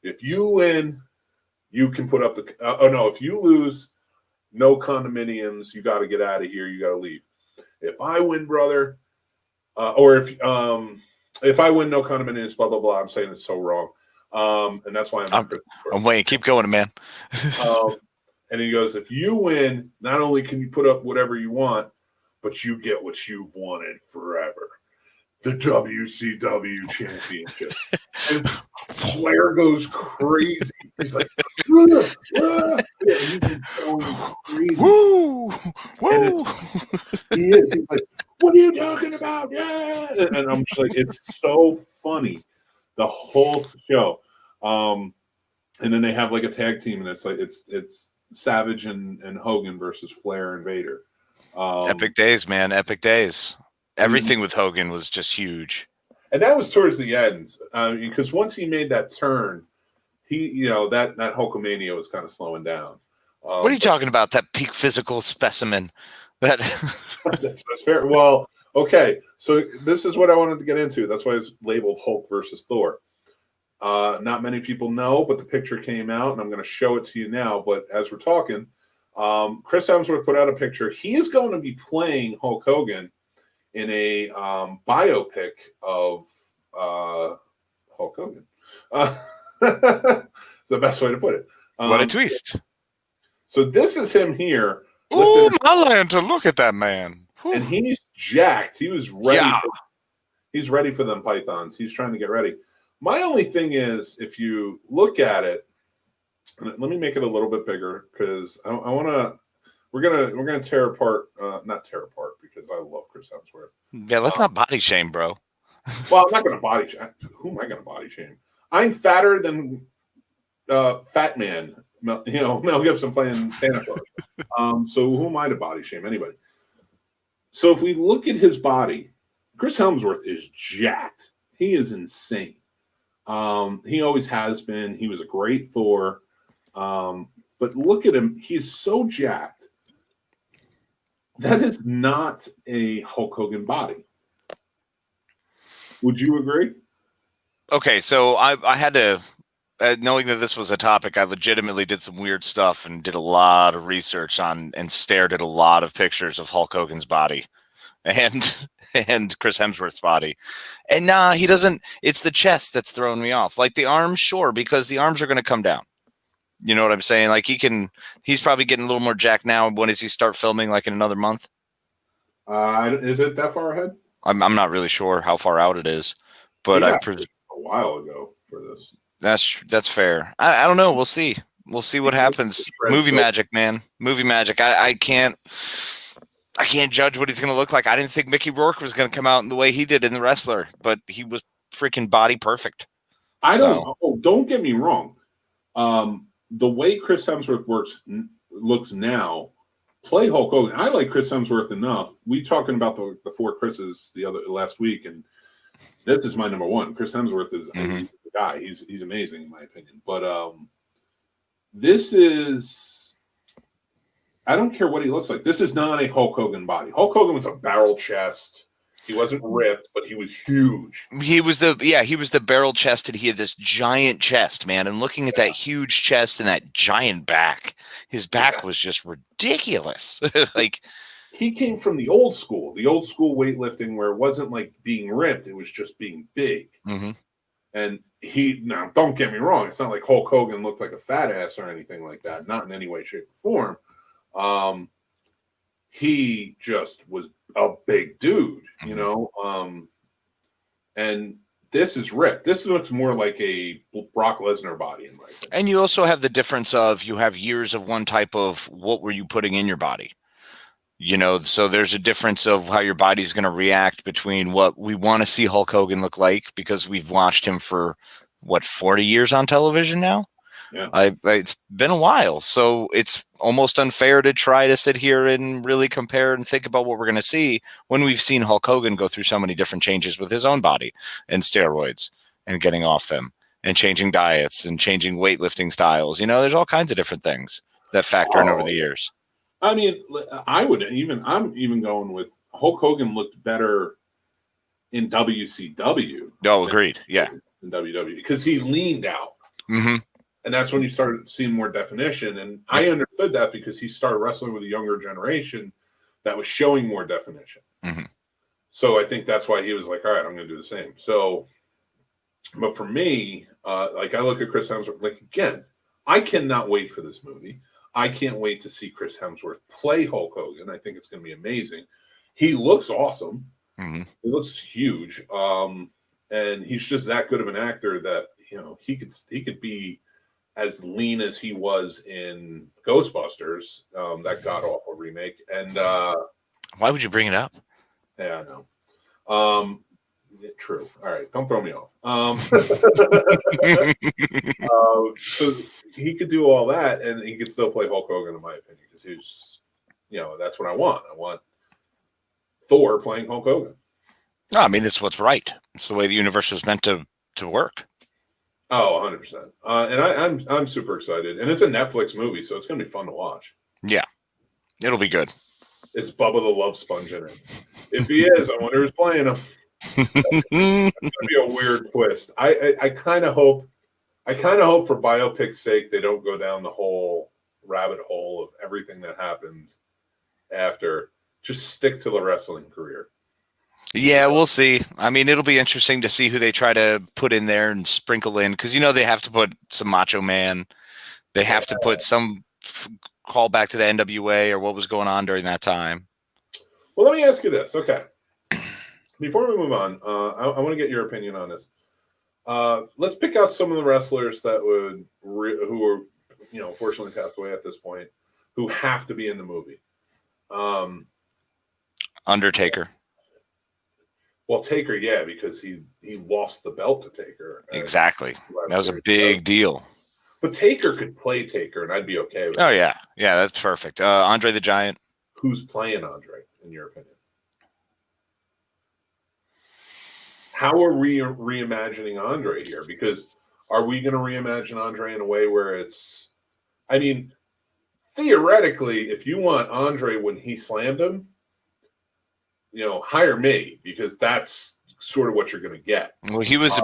if you win, you can put up the if you lose, no condominiums, you got to get out of here, you got to leave. If I win, brother, or if I win, no condominiums, blah, blah, blah. I'm saying it's so wrong. And that's why I'm waiting. Keep going, man. And he goes, if you win, not only can you put up whatever you want, but you get what you've wanted forever. The WCW championship. And Flair goes crazy. He's like, he's going crazy. Woo! Woo! He is. He's like, what are you talking about? Yeah. And I'm just like, it's so funny. The whole show. And then they have like a tag team, and it's like it's Savage and Hogan versus Flair and Vader. Epic days, man. Epic days. Everything with Hogan was just huge. And that was towards the end. Because once he made that turn, that Hulkamania was kind of slowing down. What are you talking about? That peak physical specimen. That's fair. Well, okay. So this is what I wanted to get into. That's why it's labeled Hulk versus Thor. Not many people know, but the picture came out, and I'm going to show it to you now. But as we're talking, Chris Hemsworth put out a picture. He is going to be playing Hulk Hogan in a biopic of Hulk Hogan. It's the best way to put it. What a twist. So this is him here. Oh, my lantern, look at that man. Whew. And he's jacked. He was ready. Yeah. He's ready for them pythons. He's trying to get ready. My only thing is, if you look at it, let me make it a little bit bigger because I want to. We're gonna tear apart, not tear apart because I love Chris Hemsworth. Yeah, let's not body shame, bro. Well, I'm not gonna body shame. Who am I gonna body shame? I'm fatter than Fat Man. Mel Gibson playing Santa Claus. So who am I to body shame anybody? So if we look at his body, Chris Hemsworth is jacked. He is insane. He always has been. He was a great Thor. But look at him. He's so jacked. That is not a Hulk Hogan body. Would you agree? Okay, so I had to, knowing that this was a topic, I legitimately did some weird stuff and did a lot of research on and stared at a lot of pictures of Hulk Hogan's body and Chris Hemsworth's body. And nah, he doesn't. It's the chest that's throwing me off. Like the arms, sure, because the arms are going to come down. You know what I'm saying? Like he's probably getting a little more jacked now. When does he start filming? Like in another month? Is it that far ahead? I'm not really sure how far out it is, but a while ago for this. That's fair. I don't know. We'll see. We'll see what happens. Movie magic, man. Movie magic. I can't judge what he's going to look like. I didn't think Mickey Rourke was going to come out in the way he did in The Wrestler, but he was freaking body perfect. Don't get me wrong. The way Chris Hemsworth looks now, play Hulk Hogan. I like Chris Hemsworth enough. We talking about the four Chris's last week, and this is my number one. Chris Hemsworth is he's the guy. He's amazing in my opinion. But this is, I don't care what he looks like. This is not a Hulk Hogan body. Hulk Hogan was a barrel chest. He wasn't ripped, but he was huge. He was the barrel chested. He had this giant chest, man. And looking at that huge chest and that giant back, his back was just ridiculous. Like he came from the old school weightlifting where it wasn't like being ripped. It was just being big. Mm-hmm. And now don't get me wrong. It's not like Hulk Hogan looked like a fat ass or anything like that. Not in any way, shape, or form. He just was a big dude, you know. And this is ripped. This looks more like a Brock Lesnar body in my opinion. And you also have the difference of you have years of one type of what were you putting in your body. You know, so there's a difference of how your body's going to react between what we want to see Hulk Hogan look like because we've watched him for 40 years on television now. Yeah. It's been a while, so it's almost unfair to try to sit here and really compare and think about what we're going to see when we've seen Hulk Hogan go through so many different changes with his own body and steroids and getting off them and changing diets and changing weightlifting styles. There's all kinds of different things that factor in over the years. I mean, I'm even going with Hulk Hogan looked better in WCW. Oh, agreed. Yeah. In WWE because he leaned out. Mm-hmm. And that's when you started seeing more definition. And I understood that because he started wrestling with a younger generation that was showing more definition. Mm-hmm. So I think that's why he was like, all right, I'm going to do the same. So, but for me, like I look at Chris Hemsworth, like again, I cannot wait for this movie. I can't wait to see Chris Hemsworth play Hulk Hogan. I think it's going to be amazing. He looks awesome. Mm-hmm. He looks huge. And he's just that good of an actor that, he could be as lean as he was in Ghostbusters, that god-awful remake. And why would you bring it up? Yeah, I know. True. All right, don't throw me off. So he could do all that, and he could still play Hulk Hogan, in my opinion, because he was just, that's what I want. I want Thor playing Hulk Hogan. No, I mean, it's what's right. It's the way the universe was meant to work. Oh, 100%. And I'm super excited. And it's a Netflix movie, so it's going to be fun to watch. Yeah. It'll be good. Is Bubba the Love Sponge in it? If he is, I wonder who's playing him. It's going to be a weird twist. I kind of hope for biopic's sake they don't go down the whole rabbit hole of everything that happened after. Just stick to the wrestling career. Yeah, we'll see. I mean, it'll be interesting to see who they try to put in there and sprinkle in, because they have to put some Macho Man. They have to put some call back to the NWA or what was going on during that time. Well, let me ask you this. Okay. Before we move on, I want to get your opinion on this. Let's pick out some of the wrestlers that who are, unfortunately passed away at this point, who have to be in the movie. Undertaker. Well, Taker, yeah, because he lost the belt to Taker. Exactly. That was a big deal. But Taker could play Taker, and I'd be okay with it. Oh, yeah. Yeah, that's perfect. Andre the Giant. Who's playing Andre, in your opinion? How are we reimagining Andre here? Because are we going to reimagine Andre in a way where it's... I mean, theoretically, if you want Andre when he slammed him, hire me, because that's sort of what you're going to get. Well, he was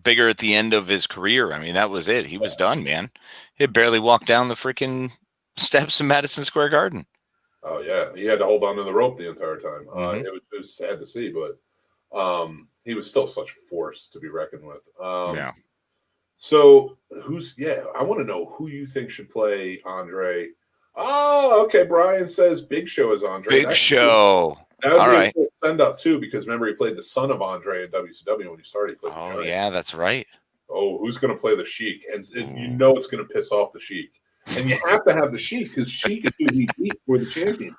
bigger at the end of his career. I mean, that was it. He was done, man. He had barely walked down the freaking steps in Madison Square Garden. Oh, yeah. He had to hold on to the rope the entire time. It was sad to see, but he was still such a force to be reckoned with. Yeah. So I want to know who you think should play Andre. Oh, okay. Brian says Big Show is Andre. Big Show. That would All be right. a cool send-up, too, because remember, he played the son of Andre in WCW when he started. He played Yeah, that's right. Oh, who's going to play the Sheik? And it's going to piss off the Sheik. And you have to have the Sheik, because Sheik is who he beat for the championship.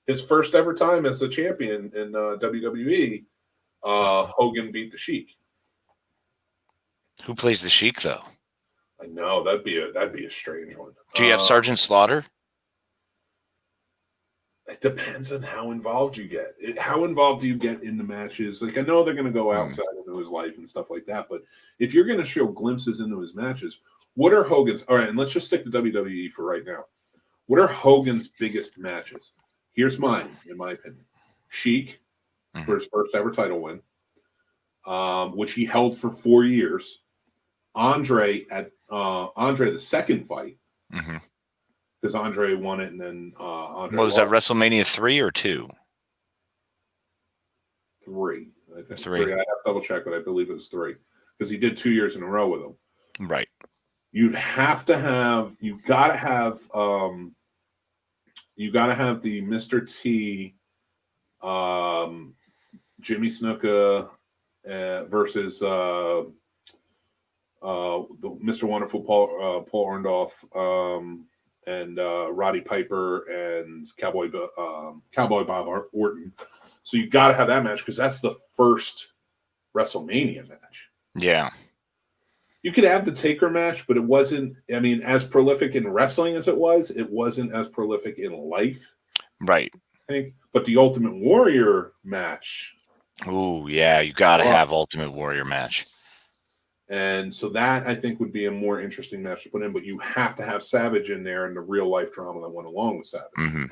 His first ever time as the champion in WWE, Hogan beat the Sheik. Who plays the Sheik, though? I know, that'd be a strange one. Do you have Sergeant Slaughter? It depends on how involved you get. How involved do you get in the matches? Like, I know they're going to go outside into his life and stuff like that, but if you're going to show glimpses into his matches, what are Hogan's? All right, and let's just stick to WWE for right now. What are Hogan's biggest matches? Here's mine, in my opinion. Sheik for his first ever title win, which he held for 4 years. Andre at the second fight. Mm-hmm. Because Andre won it, and then Andre What was that, WrestleMania 3 or 2? 3. I think 3. I have to double check, but I believe it was 3 because he did 2 years in a row with him. Right. You gotta have the Mr. T, Jimmy Snuka versus the Mr. Wonderful Paul Orndorff. And Roddy Piper and Cowboy Bob Orton. So you got to have that match because that's the first WrestleMania match. Yeah. You could have the Taker match, but it wasn't. I mean, as prolific in wrestling as it wasn't as prolific in life. Right. I think. But the Ultimate Warrior match. Ooh, yeah, you got to have Ultimate Warrior match. And so that, I think, would be a more interesting match to put in, but you have to have Savage in there and the real-life drama that went along with Savage. Mm-hmm.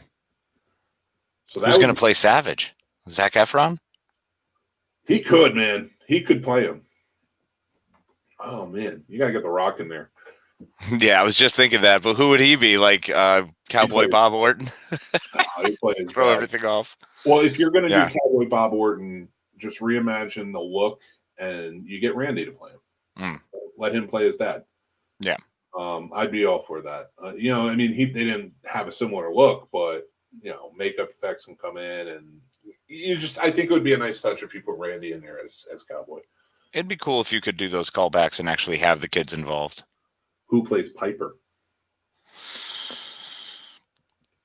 So who's going to play Savage? Zac Efron? He could, man. He could play him. Oh, man. You got to get The Rock in there. Yeah, I was just thinking that, but who would he be? Like Cowboy Bob Orton? Throw everything off. Well, if you're going to do Cowboy Bob Orton, just reimagine the look, and you get Randy to play him. Let him play his dad. Yeah. I'd be all for that. You know, I mean, they didn't have a similar look, but, you know, makeup effects can come in, and I think it would be a nice touch if you put Randy in there as Cowboy. It'd be cool if you could do those callbacks and actually have the kids involved. Who plays Piper?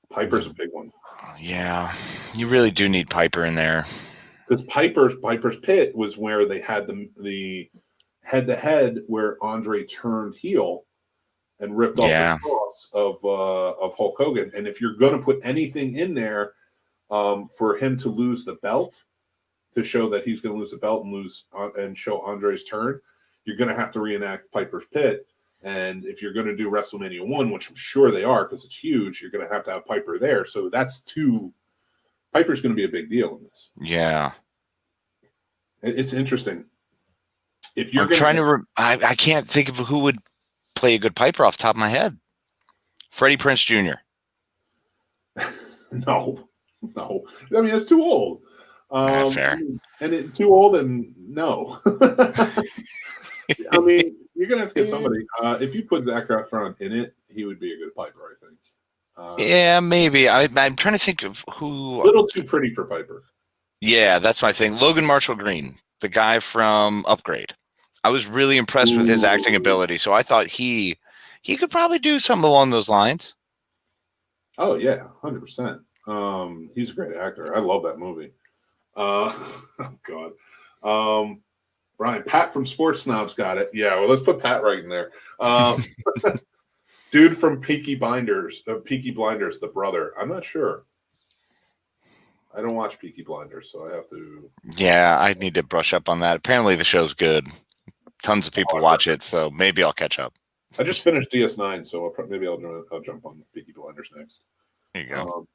Piper's a big one. Yeah, you really do need Piper in there. Because Piper's Pit was where they had the head-to-head where Andre turned heel and ripped off the cross of Hulk Hogan. And if you're going to put anything in there for him to lose the belt, to show that he's going to lose the belt and show Andre's turn, you're going to have to reenact Piper's Pit. And if you're going to do WrestleMania 1, which I'm sure they are because it's huge, you're going to have Piper there. So that's Piper's going to be a big deal in this. Yeah. It's interesting. If you're I can't think of who would play a good Piper off the top of my head. Freddie Prinze Jr. No. I mean, it's too old. Fair. And it's too old, and no. I mean, you're gonna have to get somebody. If you put Zac Efron in it, he would be a good Piper, I think. Yeah, maybe. I'm trying to think of who. A little too pretty for Piper. Yeah, that's my thing. Logan Marshall Green, the guy from Upgrade. I was really impressed with his acting ability, so I thought he could probably do something along those lines. Oh yeah, 100%. He's a great actor. I love that movie. Oh God. Brian, Pat from Sports Snobs got it. Yeah, well, let's put Pat right in there. Dude from Peaky Blinders, the brother. I'm not sure. I don't watch Peaky Blinders, so I have to. Yeah, I need to brush up on that. Apparently, the show's good. Tons of people watch it, so maybe I'll catch up. I just finished DS9, so maybe I'll jump on Peaky Blinders next. There you go.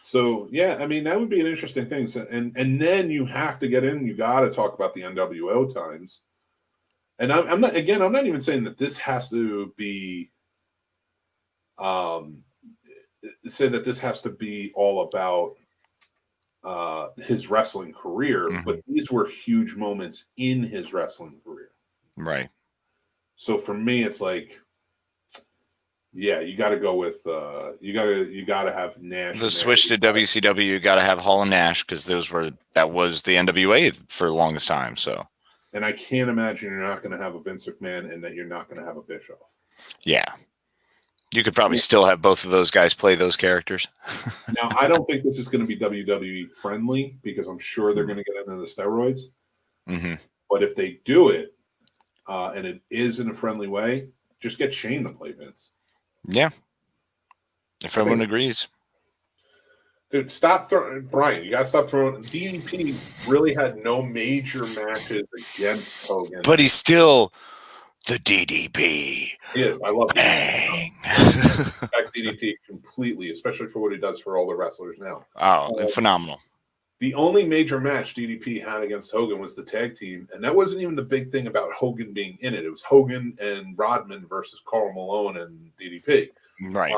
So yeah, I mean that would be an interesting thing. So, and then you have to get in. You got to talk about the NWO times. And I'm not even saying that this has to be. Say that this has to be all about his wrestling career, but these were huge moments in his wrestling career. Right. So for me, it's like, yeah, you got to go with you got to have Nash. The switch to WCW, you got to have Hall and Nash because that was the NWA for the longest time. So, and I can't imagine you're not going to have a Vince McMahon and that you're not going to have a Bischoff. Yeah, you could probably still have both of those guys play those characters. Now, I don't think this is going to be WWE friendly because I'm sure they're going to get into the steroids. Mm-hmm. But if they do it, and it is in a friendly way, just get Shane to play Vince. Yeah. If everyone agrees. Dude, stop throwing. Brian, you got to stop throwing. DDP really had no major matches against Hogan. But he's still the DDP. Yeah, I love Bang. Respect DDP completely, especially for what he does for all the wrestlers now. Oh, phenomenal. The only major match DDP had against Hogan was the tag team, and that wasn't even the big thing about Hogan being in it. It was Hogan and Rodman versus Karl Malone and DDP. Right.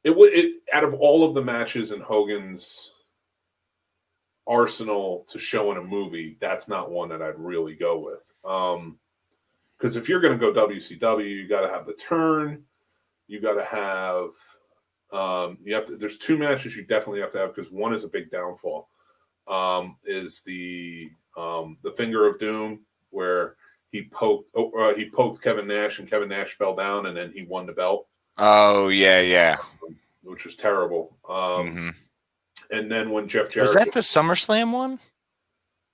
It out of all of the matches in Hogan's arsenal to show in a movie, that's not one that I'd really go with. Because if you're going to go WCW, you got to have the turn. You got to have. There's two matches you definitely have to have because one is a big downfall. Is the Finger of Doom where he poked Kevin Nash and Kevin Nash fell down and then he won the belt. Oh yeah. Which was terrible. And then when Jeff Jarrett was that the SummerSlam one?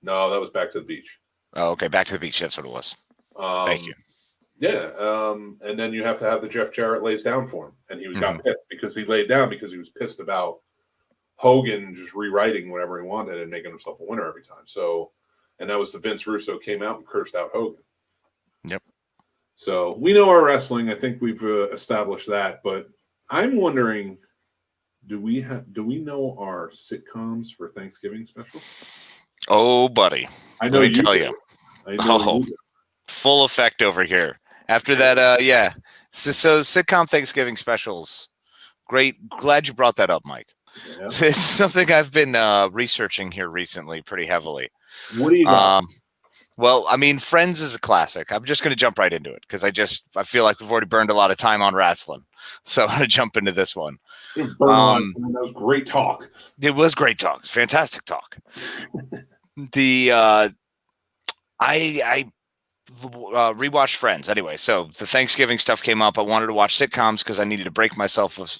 No, that was Back to the Beach. Oh, okay, Back to the Beach. That's what it was. Thank you. Yeah, and then you have to have the Jeff Jarrett lays down for him, and he got pissed because he laid down because he was pissed about Hogan just rewriting whatever he wanted and making himself a winner every time. So, and that was the Vince Russo came out and cursed out Hogan. Yep. So we know our wrestling. I think we've established that, but I'm wondering, do we know our sitcoms for Thanksgiving specials? Oh, buddy, I know let me tell do. you. I know you do. Full effect over here. After that, yeah. So sitcom Thanksgiving specials. Great. Glad you brought that up, Mike. Yeah. It's something I've been researching here recently pretty heavily. What do you got? Well, I mean, Friends is a classic. I'm just going to jump right into it because I feel like we've already burned a lot of time on wrestling. So I'm going to jump into this one. That was great talk. It was great talk. Fantastic talk. I rewatched Friends anyway. So the Thanksgiving stuff came up. I wanted to watch sitcoms because I needed to break myself of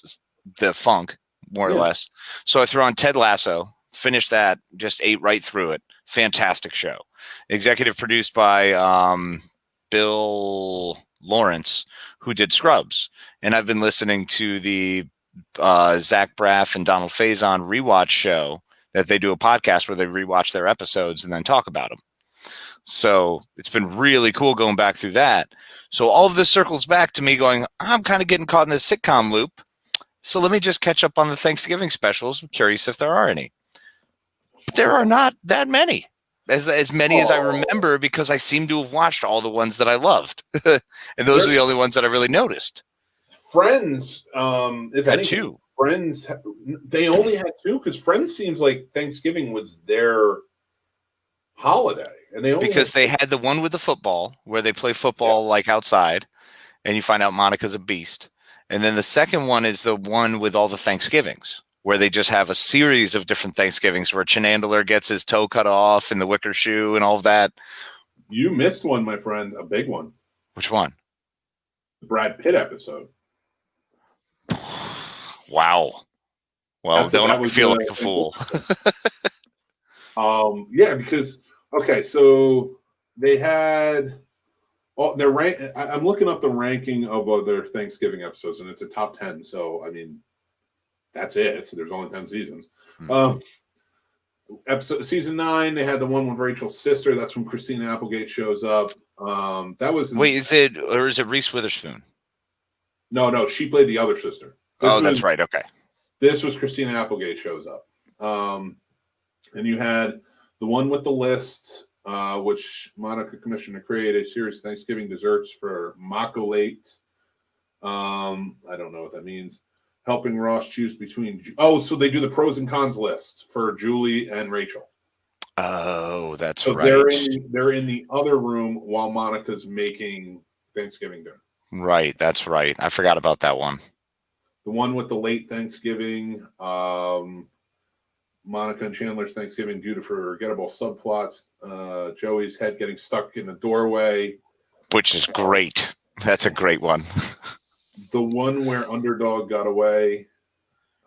the funk, more or less. So I threw on Ted Lasso, finished that, just ate right through it. Fantastic show. Executive produced by Bill Lawrence, who did Scrubs. And I've been listening to the Zach Braff and Donald Faison rewatch show that they do a podcast where they rewatch their episodes and then talk about them. So it's been really cool going back through that. So all of this circles back to me going, I'm kind of getting caught in this sitcom loop. So let me just catch up on the Thanksgiving specials. I'm curious if there are any. But there are not that many. As many as I remember, because I seem to have watched all the ones that I loved. And those are the only ones that I really noticed. Friends, if had anything, two. Friends, they only had two because Friends seems like Thanksgiving was their holiday, and they had the one with the football where they play football like outside, and you find out Monica's a beast. And then the second one is the one with all the Thanksgivings, where they just have a series of different Thanksgivings where Chandler gets his toe cut off and the wicker shoe and all of that. You missed one, my friend, a big one. Which one? The Brad Pitt episode. Wow. Well, don't feel like a fool. Yeah, because so they had their rank. I'm looking up the ranking of other Thanksgiving episodes, and it's a top 10. So I mean, that's it. So there's only 10 seasons. Episode season 9, they had the one with Rachel's sister. That's when Christina Applegate shows up. That was is it Reese Witherspoon? No, she played the other sister. That's right. Okay. This was Christina Applegate shows up. And you had the one with the list, which Monica commissioned to create a series of Thanksgiving desserts for Macolate. I don't know what that means. Helping Ross choose between. So they do the pros and cons list for Julie and Rachel. Oh, that's so right. They're in the other room while Monica's making Thanksgiving dinner. Right, that's right. I forgot about that one. The one with the late Thanksgiving, Monica and Chandler's Thanksgiving due to forgettable subplots. Joey's head getting stuck in the doorway, which is great. That's a great one. The one where Underdog got away.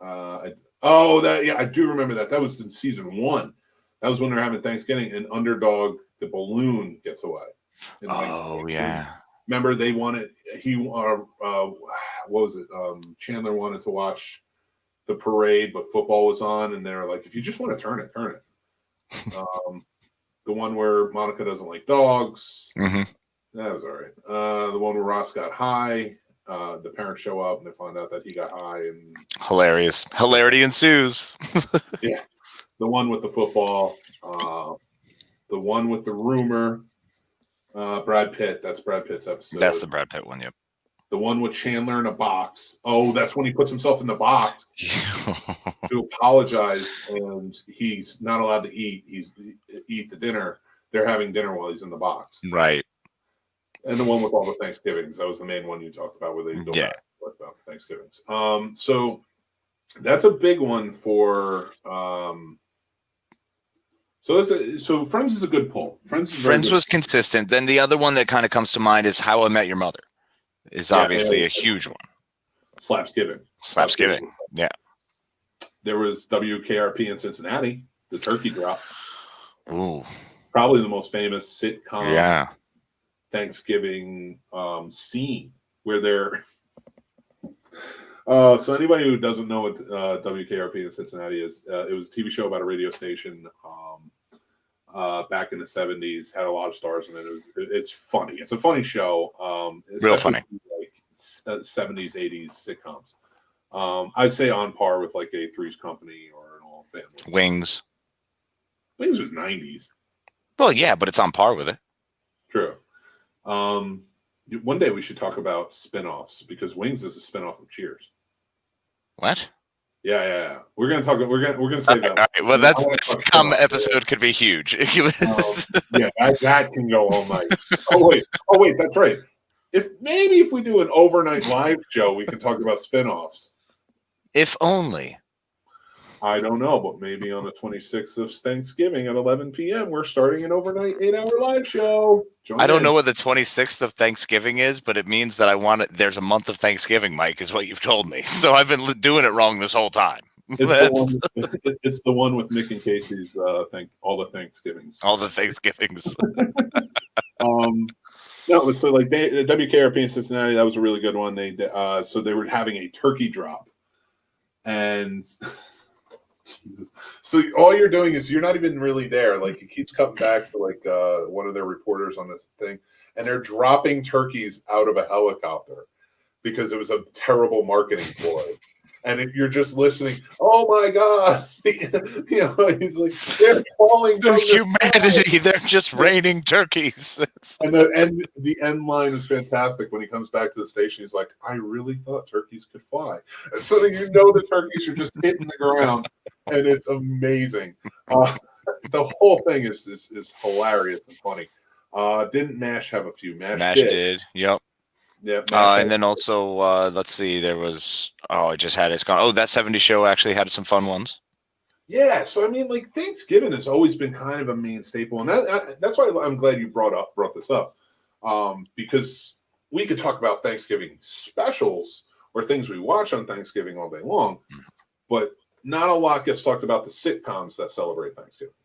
I do remember that. That was in season 1. That was when they're having Thanksgiving, and Underdog, the balloon, gets away. Oh yeah. Remember, they wanted what was it? Chandler wanted to watch the parade, but football was on, and they were like, "If you just want to turn it, turn it." The one where Monica doesn't like dogs. Mm-hmm. That was all right. The one where Ross got high. The parents show up and they find out that he got high, and hilarious. Hilarity ensues. Yeah. The one with the football. The one with the rumor. Brad Pitt. That's Brad Pitt's episode. That's the Brad Pitt one. Yep. The one with Chandler in a box. Oh, that's when he puts himself in the box to apologize, and he's not allowed to eat. Eat the dinner. They're having dinner while he's in the box. Right. And the one with all the Thanksgivings. That was the main one you talked about, where they go back about Thanksgivings. So that's a big one for. So Friends is a good pull. Friends was consistent. Then the other one that kind of comes to mind is How I Met Your Mother. Is obviously a huge one. Slapsgiving. Yeah. There was WKRP in Cincinnati, the Turkey Drop. Ooh. Probably the most famous sitcom. Yeah. Thanksgiving scene where they're. So anybody who doesn't know what WKRP in Cincinnati is, it was a TV show about a radio station back in the 70s. Had a lot of stars in it. It's funny. It's a funny show. Real funny. Like 70s, 80s sitcoms. I'd say on par with like a Three's Company or an All Family. Wings. Wings was 90s. Well, yeah, but it's on par with it. True. One day we should talk about spin-offs because Wings is a spin-off of Cheers. What? Yeah. We're gonna talk. We're gonna say that. All right. Well, that's this episode could be huge. Yeah, that can go all night. Oh wait, that's right. If we do an overnight live show, we can talk about spin-offs. If only. I don't know, but maybe on the 26th of Thanksgiving at 11 p.m., we're starting an overnight 8-hour live show. I don't know what the 26th of Thanksgiving is, but it means that I want it. There's a month of Thanksgiving, Mike, is what you've told me. So I've been doing it wrong this whole time. It's the one with Nick and Casey's all the Thanksgivings. All the Thanksgivings. No, so like WKRP in Cincinnati, that was a really good one. So they were having a turkey drop, and so all you're doing is you're not even really there. Like it keeps cutting back to like one of their reporters on this thing, and they're dropping turkeys out of a helicopter because it was a terrible marketing ploy. And if you're just listening, oh my God, he's like, they're falling from humanity. They're just raining turkeys. And the end line is fantastic. When he comes back to the station, he's like, I really thought turkeys could fly. And so that the turkeys are just hitting the ground, and it's amazing. The whole thing is hilarious and funny. Didn't MASH have a few? MASH did. Yep. Yeah, and then also, let's see, there was, I just had it's gone. Oh, that 70s show actually had some fun ones. Yeah, so I mean, like Thanksgiving has always been kind of a main staple, and that's why I'm glad you brought this up, because we could talk about Thanksgiving specials or things we watch on Thanksgiving all day long, but not a lot gets talked about the sitcoms that celebrate Thanksgiving,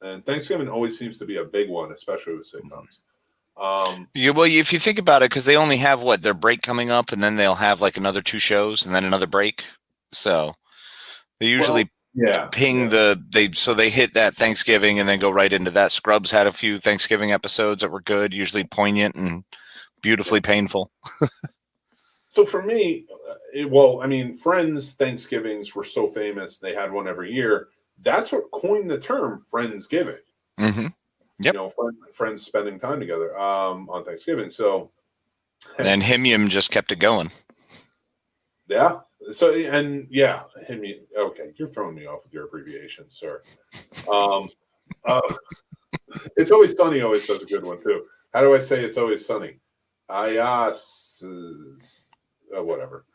and Thanksgiving always seems to be a big one, especially with sitcoms. If you think about it, because they only have their break coming up, and then they'll have like another 2 shows and then another break. So they usually they hit that Thanksgiving and then go right into that. Scrubs had a few Thanksgiving episodes that were good, usually poignant and beautifully painful. So for me, Friends Thanksgivings were so famous; they had one every year. That's what coined the term Friendsgiving. Mm-hmm. Yep. Friends spending time together on Thanksgiving. So, and Himium just kept it going. Yeah. So Himium. Okay, you're throwing me off with your abbreviation, sir. It's Always Sunny always does a good one too. How do I say It's Always Sunny? Whatever.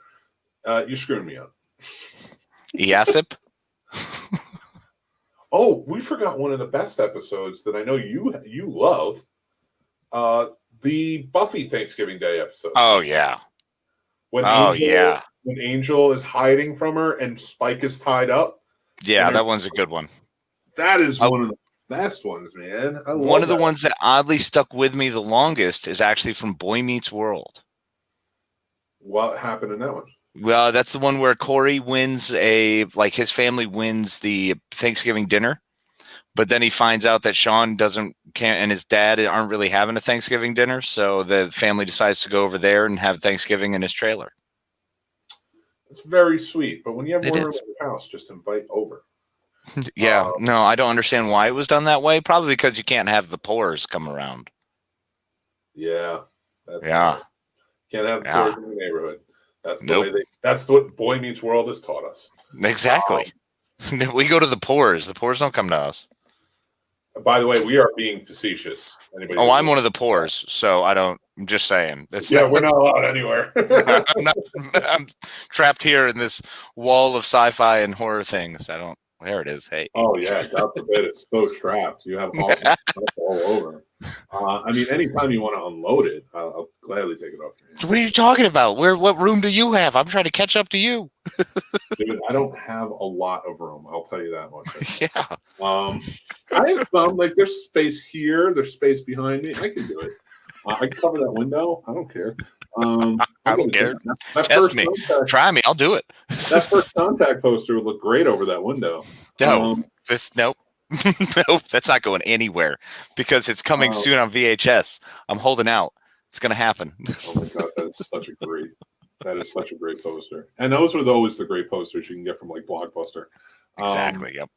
You're screwing me up. Easip. Oh, we forgot one of the best episodes that I know you love. The Buffy Thanksgiving Day episode. Oh yeah. When Angel is hiding from her and Spike is tied up. Yeah, that one's a good one. That is one of the best ones, man. One of the ones that oddly stuck with me the longest is actually from Boy Meets World. What happened in that one? Well, that's the one where Corey wins his family wins the Thanksgiving dinner, but then he finds out that Sean and his dad aren't really having a Thanksgiving dinner, so the family decides to go over there and have Thanksgiving in his trailer. It's very sweet, but when you have more room in your house, just invite over. Yeah, no, I don't understand why it was done that way. Probably because you can't have the poors come around. Yeah. Can't have the poors in the neighborhood. That's the way that's what Boy Meets World has taught us. Exactly. We go to the poors. The poors don't come to us. By the way, we are being facetious. I'm one of the poors, so I'm just saying. We're not allowed anywhere. I'm trapped here in this wall of sci-fi and horror things. There it is. Hey. Oh yeah, God forbid it's so trapped. You have awesome stuff all over. Anytime you want to unload it, I'll gladly take it off your hands. What are you talking about? What room do you have? I'm trying to catch up to you. Dude, I don't have a lot of room. I'll tell you that much. Yeah. I have some. Like there's space here. There's space behind me. I can do it. I can cover that window. I don't care. I don't care. That Test first me. contact, Try me. I'll do it. that first contact poster would look great over that window. No, nope. Nope, that's not going anywhere because it's coming soon on VHS. I'm holding out. It's going to happen. Oh my god, that is such a great poster. And those were always the great posters you can get from like Blockbuster. Exactly. Yep.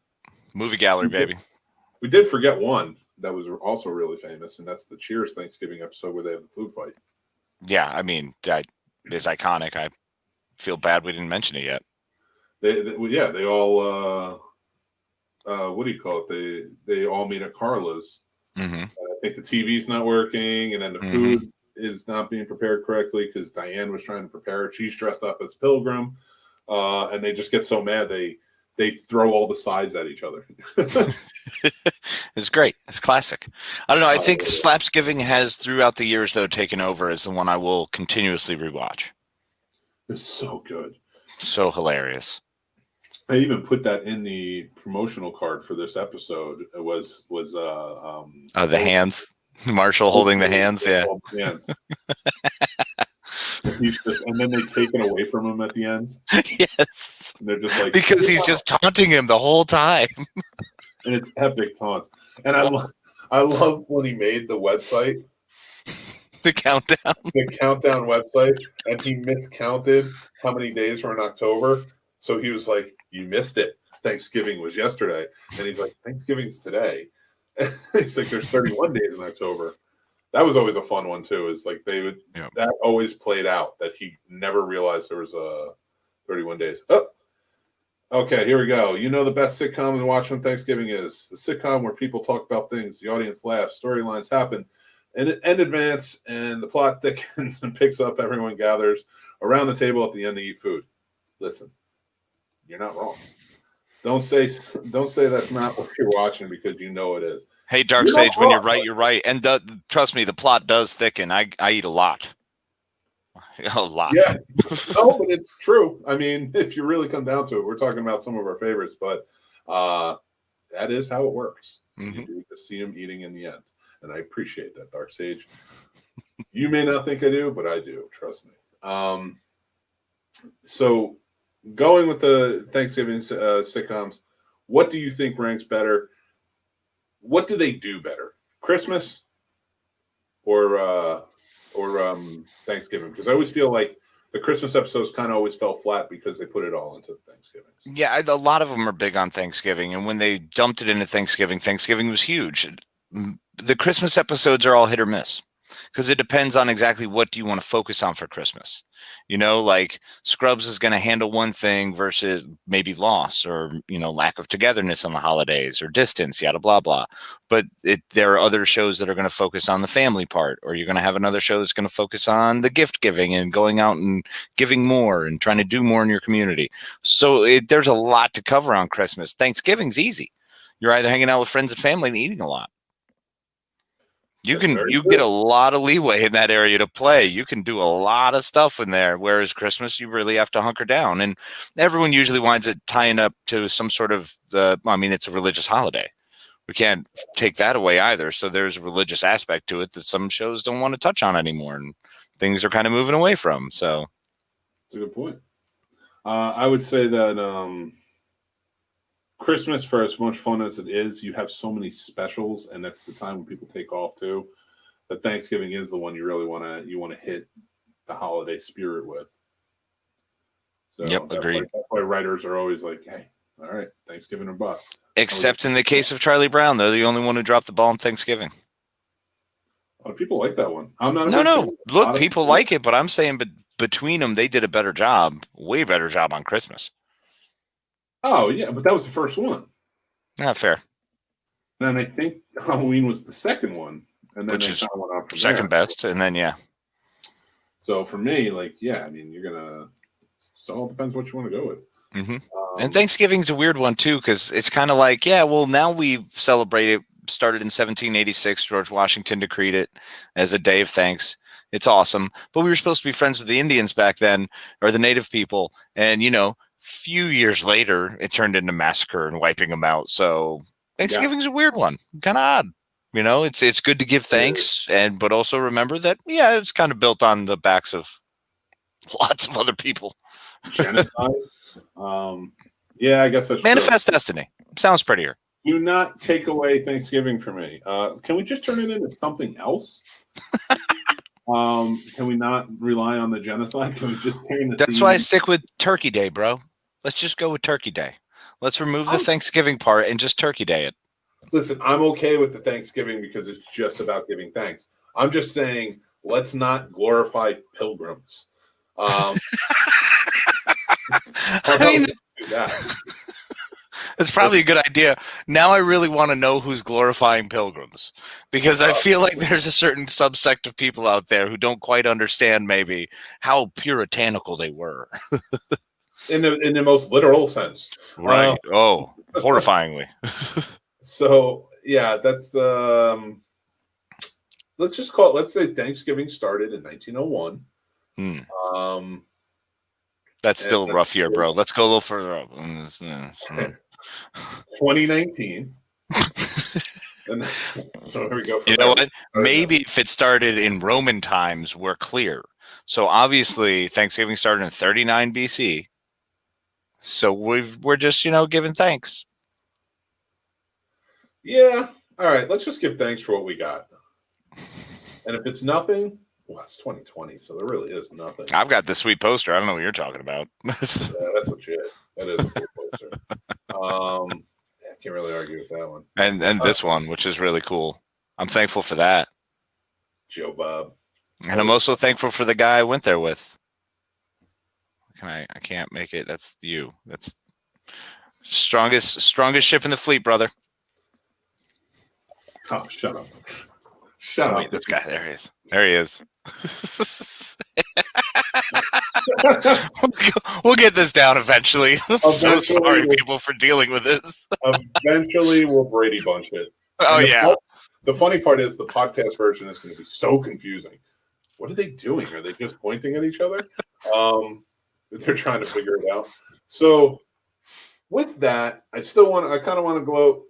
Movie gallery, baby. We did forget one that was also really famous, and that's the Cheers Thanksgiving episode where they have the food fight. Yeah, I mean, that is iconic. I feel bad we didn't mention it yet. They all what do you call it? They all meet at Carla's. Mm-hmm. I think the TV's not working, and then the food is not being prepared correctly because Diane was trying to prepare it. She's dressed up as Pilgrim, and they just get so mad they throw all the sides at each other. It's great. It's classic. I don't know. I think Slapsgiving has throughout the years though taken over as the one I will continuously rewatch. It's so good. So hilarious. I even put that in the promotional card for this episode. It was the hands. Marshall holding the hands. Yeah. And then they take it away from him at the end. Yes. And they're just like, because he's just taunting him the whole time. And it's epic taunts. And I love when he made the website. The countdown. The countdown website. And he miscounted how many days were in October. So he was like, you missed it. Thanksgiving was yesterday. And he's like, Thanksgiving's today. He's like, there's 31 days in October. That was always a fun one too. Is like that always played out that he never realized there was 31 days. Oh, okay, here we go. You know the best sitcom to watch on Thanksgiving is the sitcom where people talk about things, the audience laughs, storylines happen in advance, and the plot thickens and picks up. Everyone gathers around the table at the end to eat food. Listen, you're not wrong. Don't say that's not what you're watching because you know it is. Hey, Dark Sage, when you're right, you're right. And trust me, the plot does thicken. I eat a lot. A lot. Yeah. No, but it's true. I mean, if you really come down to it, we're talking about some of our favorites, but that is how it works. Mm-hmm. You do just see them eating in the end. And I appreciate that, Dark Sage. You may not think I do, but I do. Trust me. So going with the Thanksgiving sitcoms, what do you think ranks better? What do they do better? Christmas or Thanksgiving? Because I always feel like the Christmas episodes kind of always fell flat because they put it all into Thanksgiving. Yeah, a lot of them are big on Thanksgiving. And when they dumped it into Thanksgiving was huge. The Christmas episodes are all hit or miss because it depends on exactly what do you want to focus on for Christmas. You know, like Scrubs is going to handle one thing versus maybe loss or, lack of togetherness on the holidays or distance, yada, blah, blah. But there are other shows that are going to focus on the family part, or you're going to have another show that's going to focus on the gift giving and going out and giving more and trying to do more in your community. So there's a lot to cover on Christmas. Thanksgiving's easy. You're either hanging out with friends and family and eating a lot. You get a lot of leeway in that area to play. You can do a lot of stuff in there. Whereas Christmas, you really have to hunker down. And everyone usually winds up tying up to some sort of it's a religious holiday. We can't take that away either. So there's a religious aspect to it that some shows don't want to touch on anymore, and things are kind of moving away from. So that's a good point. I would say that Christmas, for as much fun as it is, you have so many specials, and that's the time when people take off too. But Thanksgiving is the one you really want to hit the holiday spirit with. So yep, agreed. That's why writers are always like, "Hey, all right, Thanksgiving or bust." Except in the case of Charlie Brown, they're the only one who dropped the ball on Thanksgiving. A lot of people like that one. I'm not. No. Look, people like it, but I'm saying, but between them, they did a better job, way better job on Christmas. Oh, yeah, but that was the first one. Not fair. And I think Halloween was the second one. And then which is went on from second there. best. And then, yeah. So for me, it all depends what you want to go with. Mm-hmm. And Thanksgiving's a weird one, too, because it's kind of like, now we celebrate it. Started in 1786. George Washington decreed it as a day of thanks. It's awesome. But we were supposed to be friends with the Indians back then, or the native people. And, few years later, it turned into massacre and wiping them out. So Thanksgiving's a weird one. Kind of odd. You know, it's good to give thanks, but also remember that it's kind of built on the backs of lots of other people. Genocide. Yeah, I guess that's Manifest true. destiny. Sounds prettier. Do not take away Thanksgiving from me. Can we just turn it into something else? Can we not rely on the genocide? Can we just turn the That's theme? why I stick with Turkey Day, bro. Let's just go with Turkey Day. Let's remove the Thanksgiving part and just Turkey Day it. Listen, I'm okay with the Thanksgiving because it's just about giving thanks. I'm just saying, let's not glorify pilgrims. I mean, that's probably a good idea. Now I really want to know who's glorifying pilgrims, because I feel like there's a certain subsect of people out there who don't quite understand maybe how puritanical they were. in the most literal sense. Right. Horrifyingly. So yeah, that's let's just call it, let's say Thanksgiving started in 1901. That's still a rough year, bro. Let's go a little further up. 2019. And so here we go. You know what? Maybe if it started in Roman times, we're clear. So obviously Thanksgiving started in 39 BC. So we're just, giving thanks. Yeah. All right. Let's just give thanks for what we got. And if it's nothing, well, it's 2020, so there really is nothing. I've got the sweet poster. I don't know what you're talking about. Yeah, that's legit. That is a cool poster. I can't really argue with that one. And this one, which is really cool. I'm thankful for that. Joe Bob. And I'm also thankful for the guy I went there with. I can't make it. That's you. That's strongest ship in the fleet, brother. Oh, shut up. Shut up. This guy. There he is. There he is. We'll get this down eventually. I'm so sorry, people, for dealing with this. Eventually, we'll Brady Bunch it. Oh, yeah. The funny part is the podcast version is going to be so confusing. What are they doing? Are they just pointing at each other? They're trying to figure it out. So, with that, I kind of want to gloat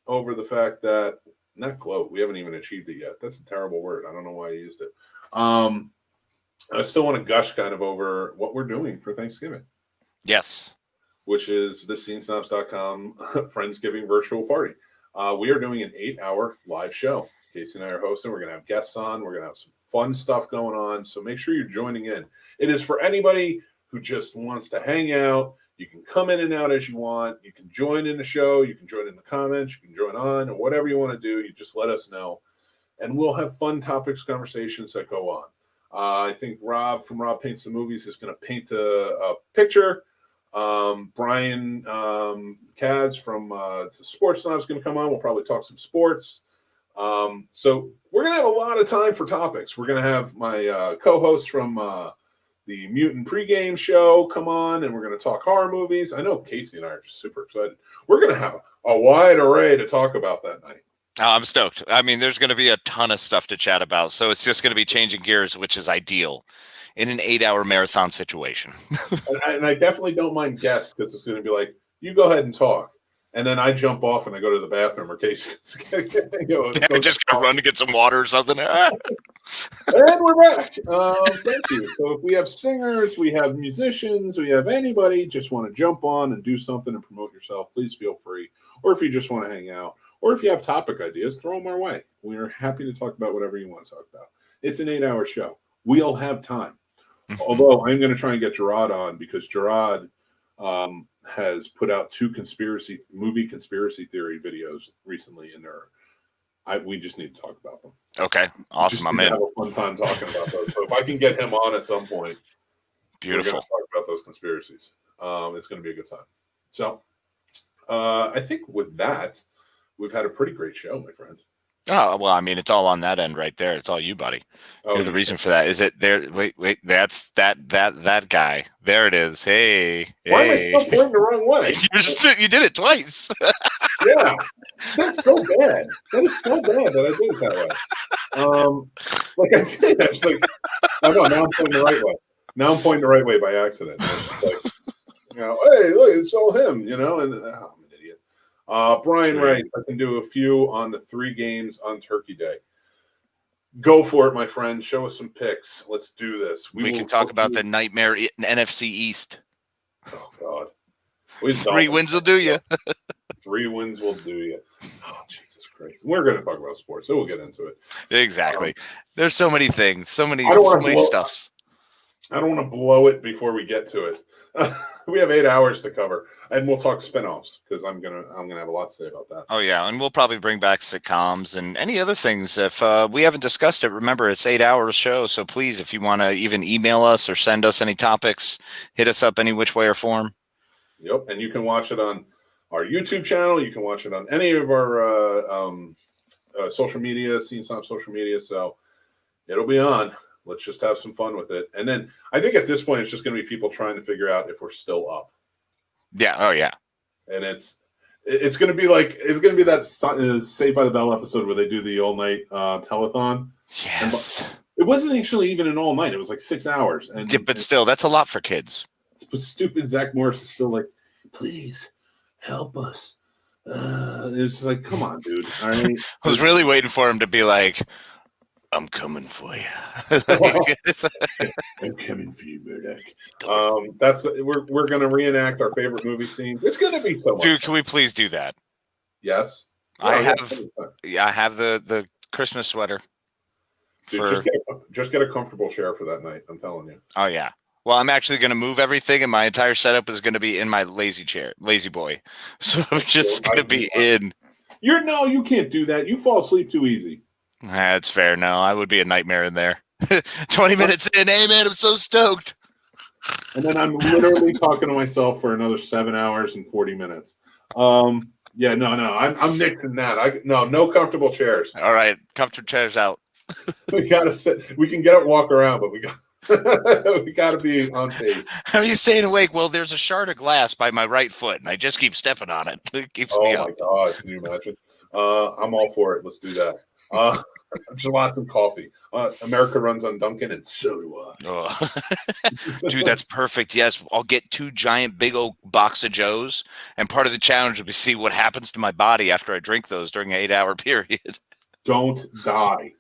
over the fact that, not gloat, we haven't even achieved it yet. That's a terrible word. I don't know why I used it. I still want to gush kind of over what we're doing for Thanksgiving. Yes. Which is the SceneSnobs.com Friendsgiving virtual party. We are doing an 8-hour live show. Casey and I are hosting. We're going to have guests on. We're going to have some fun stuff going on. So make sure you're joining in. It is for anybody who just wants to hang out. You can come in and out as you want. You can join in the show. You can join in the comments. You can join on, or whatever you want to do. You just let us know. And we'll have fun topics, conversations that go on. I think Rob from Rob Paints the Movies is going to paint a picture. Brian Kaz from the Sports Snobs is going to come on. We'll probably talk some sports. So we're going to have a lot of time for topics. We're going to have my co-host from the Mutant pregame show come on, and we're going to talk horror movies. I know Casey and I are just super excited. We're going to have a wide array to talk about that night. Oh, I'm stoked. I mean, there's going to be a ton of stuff to chat about. So it's just going to be changing gears, which is ideal in an 8-hour marathon situation. and I definitely don't mind guests, because it's going to be like, you go ahead and talk. And then I jump off and I go to the bathroom, or Casey. Just go run to get some water or something. And we're back. Thank you. So if we have singers, we have musicians, we have anybody just want to jump on and do something and promote yourself, please feel free. Or if you just want to hang out, or if you have topic ideas, throw them our way. We are happy to talk about whatever you want to talk about. It's an 8-hour show. We'll have time. Although I'm going to try and get Gerard on, because Gerard has put out 2 movie conspiracy theory videos recently, and we just need to talk about them. Okay, awesome. I'm in. Have a fun time talking about those. So if I can get him on at some point, beautiful. We're going to talk about those conspiracies. It's going to be a good time. So I think with that, we've had a pretty great show, my friend. Oh, well, I mean, it's all on that end right there. It's all you, buddy. You're the reason for that. Is it there? Wait, that's that guy. There it is. Hey. Why am I still pointing the wrong way? You did it twice. Yeah. That's so bad. That is so bad that I did it that way. Like I did. I was like, oh no, now I'm pointing the right way. Now I'm pointing the right way by accident. Like, hey, look, it's all him, and I'm an idiot. Brian Sweet. Rice, I can do a few on the 3 games on Turkey Day. Go for it, my friend. Show us some picks. Let's do this. We can talk about the nightmare NFC East. Oh, God. 3 wins will do you. 3 wins will do you. Oh, Jesus Christ. We're going to talk about sports, so we'll get into it. Exactly. There's so many things, so many stuffs. I don't want to blow it before we get to it. We have 8 hours to cover, and we'll talk spinoffs because I'm gonna have a lot to say about that. Oh yeah, and we'll probably bring back sitcoms and any other things. If we haven't discussed it, remember it's 8 hours show. So please, if you want to even email us or send us any topics, hit us up any which way or form. Yep, and you can watch it on our YouTube channel. You can watch it on any of our social media, Scene Snobs social media. So it'll be on. Let's just have some fun with it. And then I think at this point, it's just going to be people trying to figure out if we're still up. Yeah. Oh, yeah. And it's going to be that Saved by the Bell episode where they do the all night telethon. Yes. It wasn't actually even an all night. It was like 6 hours. And yeah, but still, that's a lot for kids. Stupid Zach Morris is still like, please help us. It's just like, come on, dude. All right. I was really waiting for him to be like, I'm coming for you. I'm coming for you, Murdoch. We're gonna reenact our favorite movie scene. It's gonna be so much. Dude, can we please do that? Yes. I have the Christmas sweater. Dude, just get a comfortable chair for that night. I'm telling you. Oh yeah. Well, I'm actually going to move everything, and my entire setup is going to be in my lazy boy. So I'm just going to be in. You can't do that. You fall asleep too easy. That's fair. No, I would be a nightmare in there. 20 minutes in, hey man, I'm so stoked. And then I'm literally talking to myself for another 7 hours and 40 minutes. Yeah, no, I'm nixing that. No comfortable chairs. All right, comfortable chairs out. We gotta sit. We can get up, walk around, but we gotta be on pace. How are you staying awake? Well, there's a shard of glass by my right foot, and I just keep stepping on it. It keeps me up. Oh my God, can you imagine? I'm all for it. Let's do that. Gelato and coffee. America runs on Dunkin', and so do I. Oh. Dude, that's perfect. Yes, I'll get 2 giant, big old box of Joes, and part of the challenge will be see what happens to my body after I drink those during an 8-hour period. Don't die.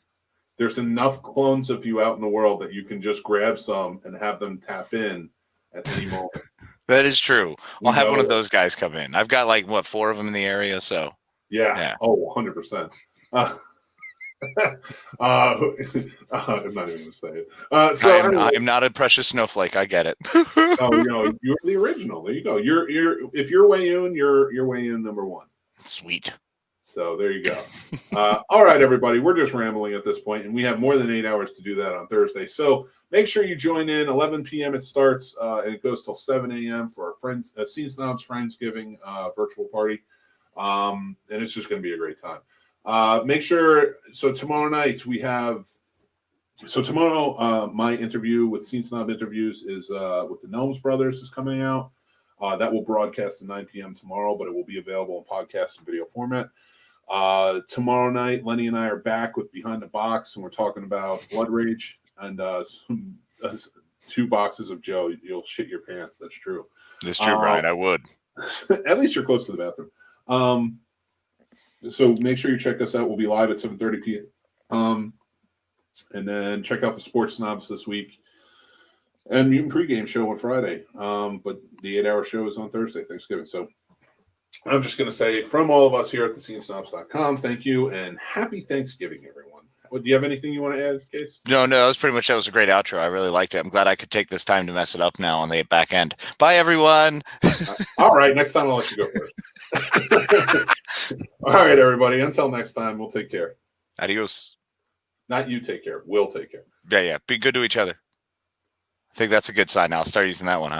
There's enough clones of you out in the world that you can just grab some and have them tap in at any moment. That is true. I'll have one of those guys come in. I've got 4 of them in the area, so. Yeah. Oh, 100%. I'm not even going to say it. I'm not a precious snowflake. I get it. You're the original. There you go. If you're Wayun, you're Wayun number 1. Sweet. So there you go. All right, everybody. We're just rambling at this point, and we have more than 8 hours to do that on Thursday. So make sure you join in. 11 p.m. it starts, and it goes till 7 a.m. for our friends, Scene Snobs Friendsgiving virtual party. And it's just going to be a great time. Make sure. So tomorrow night we have. So tomorrow, my interview with Scene Snob Interviews is with the Gnomes Brothers is coming out. That will broadcast at 9 p.m. tomorrow, but it will be available in podcast and video format. Tomorrow night, Lenny and I are back with Behind the Box, and we're talking about Blood Rage and 2 boxes of Joe. You'll shit your pants. That's true. That's true, Brian. I would. At least you're close to the bathroom. So make sure you check us out. We'll be live at 7:30 p.m. And then check out the Sports Snobs this week. And Mutant Pregame show on Friday. But the 8-hour show is on Thursday, Thanksgiving. So I'm just going to say from all of us here at thescenesnobs.com, thank you and happy Thanksgiving, everyone. Do you have anything you want to add, Case? No, that was a great outro. I really liked it. I'm glad I could take this time to mess it up now on the back end. Bye, everyone. All right. Next time I'll let you go first. All right, everybody. Until next time, we'll take care. Adios. Not you take care. We'll take care. Yeah. Be good to each other. I think that's a good sign now. I'll start using that one, huh?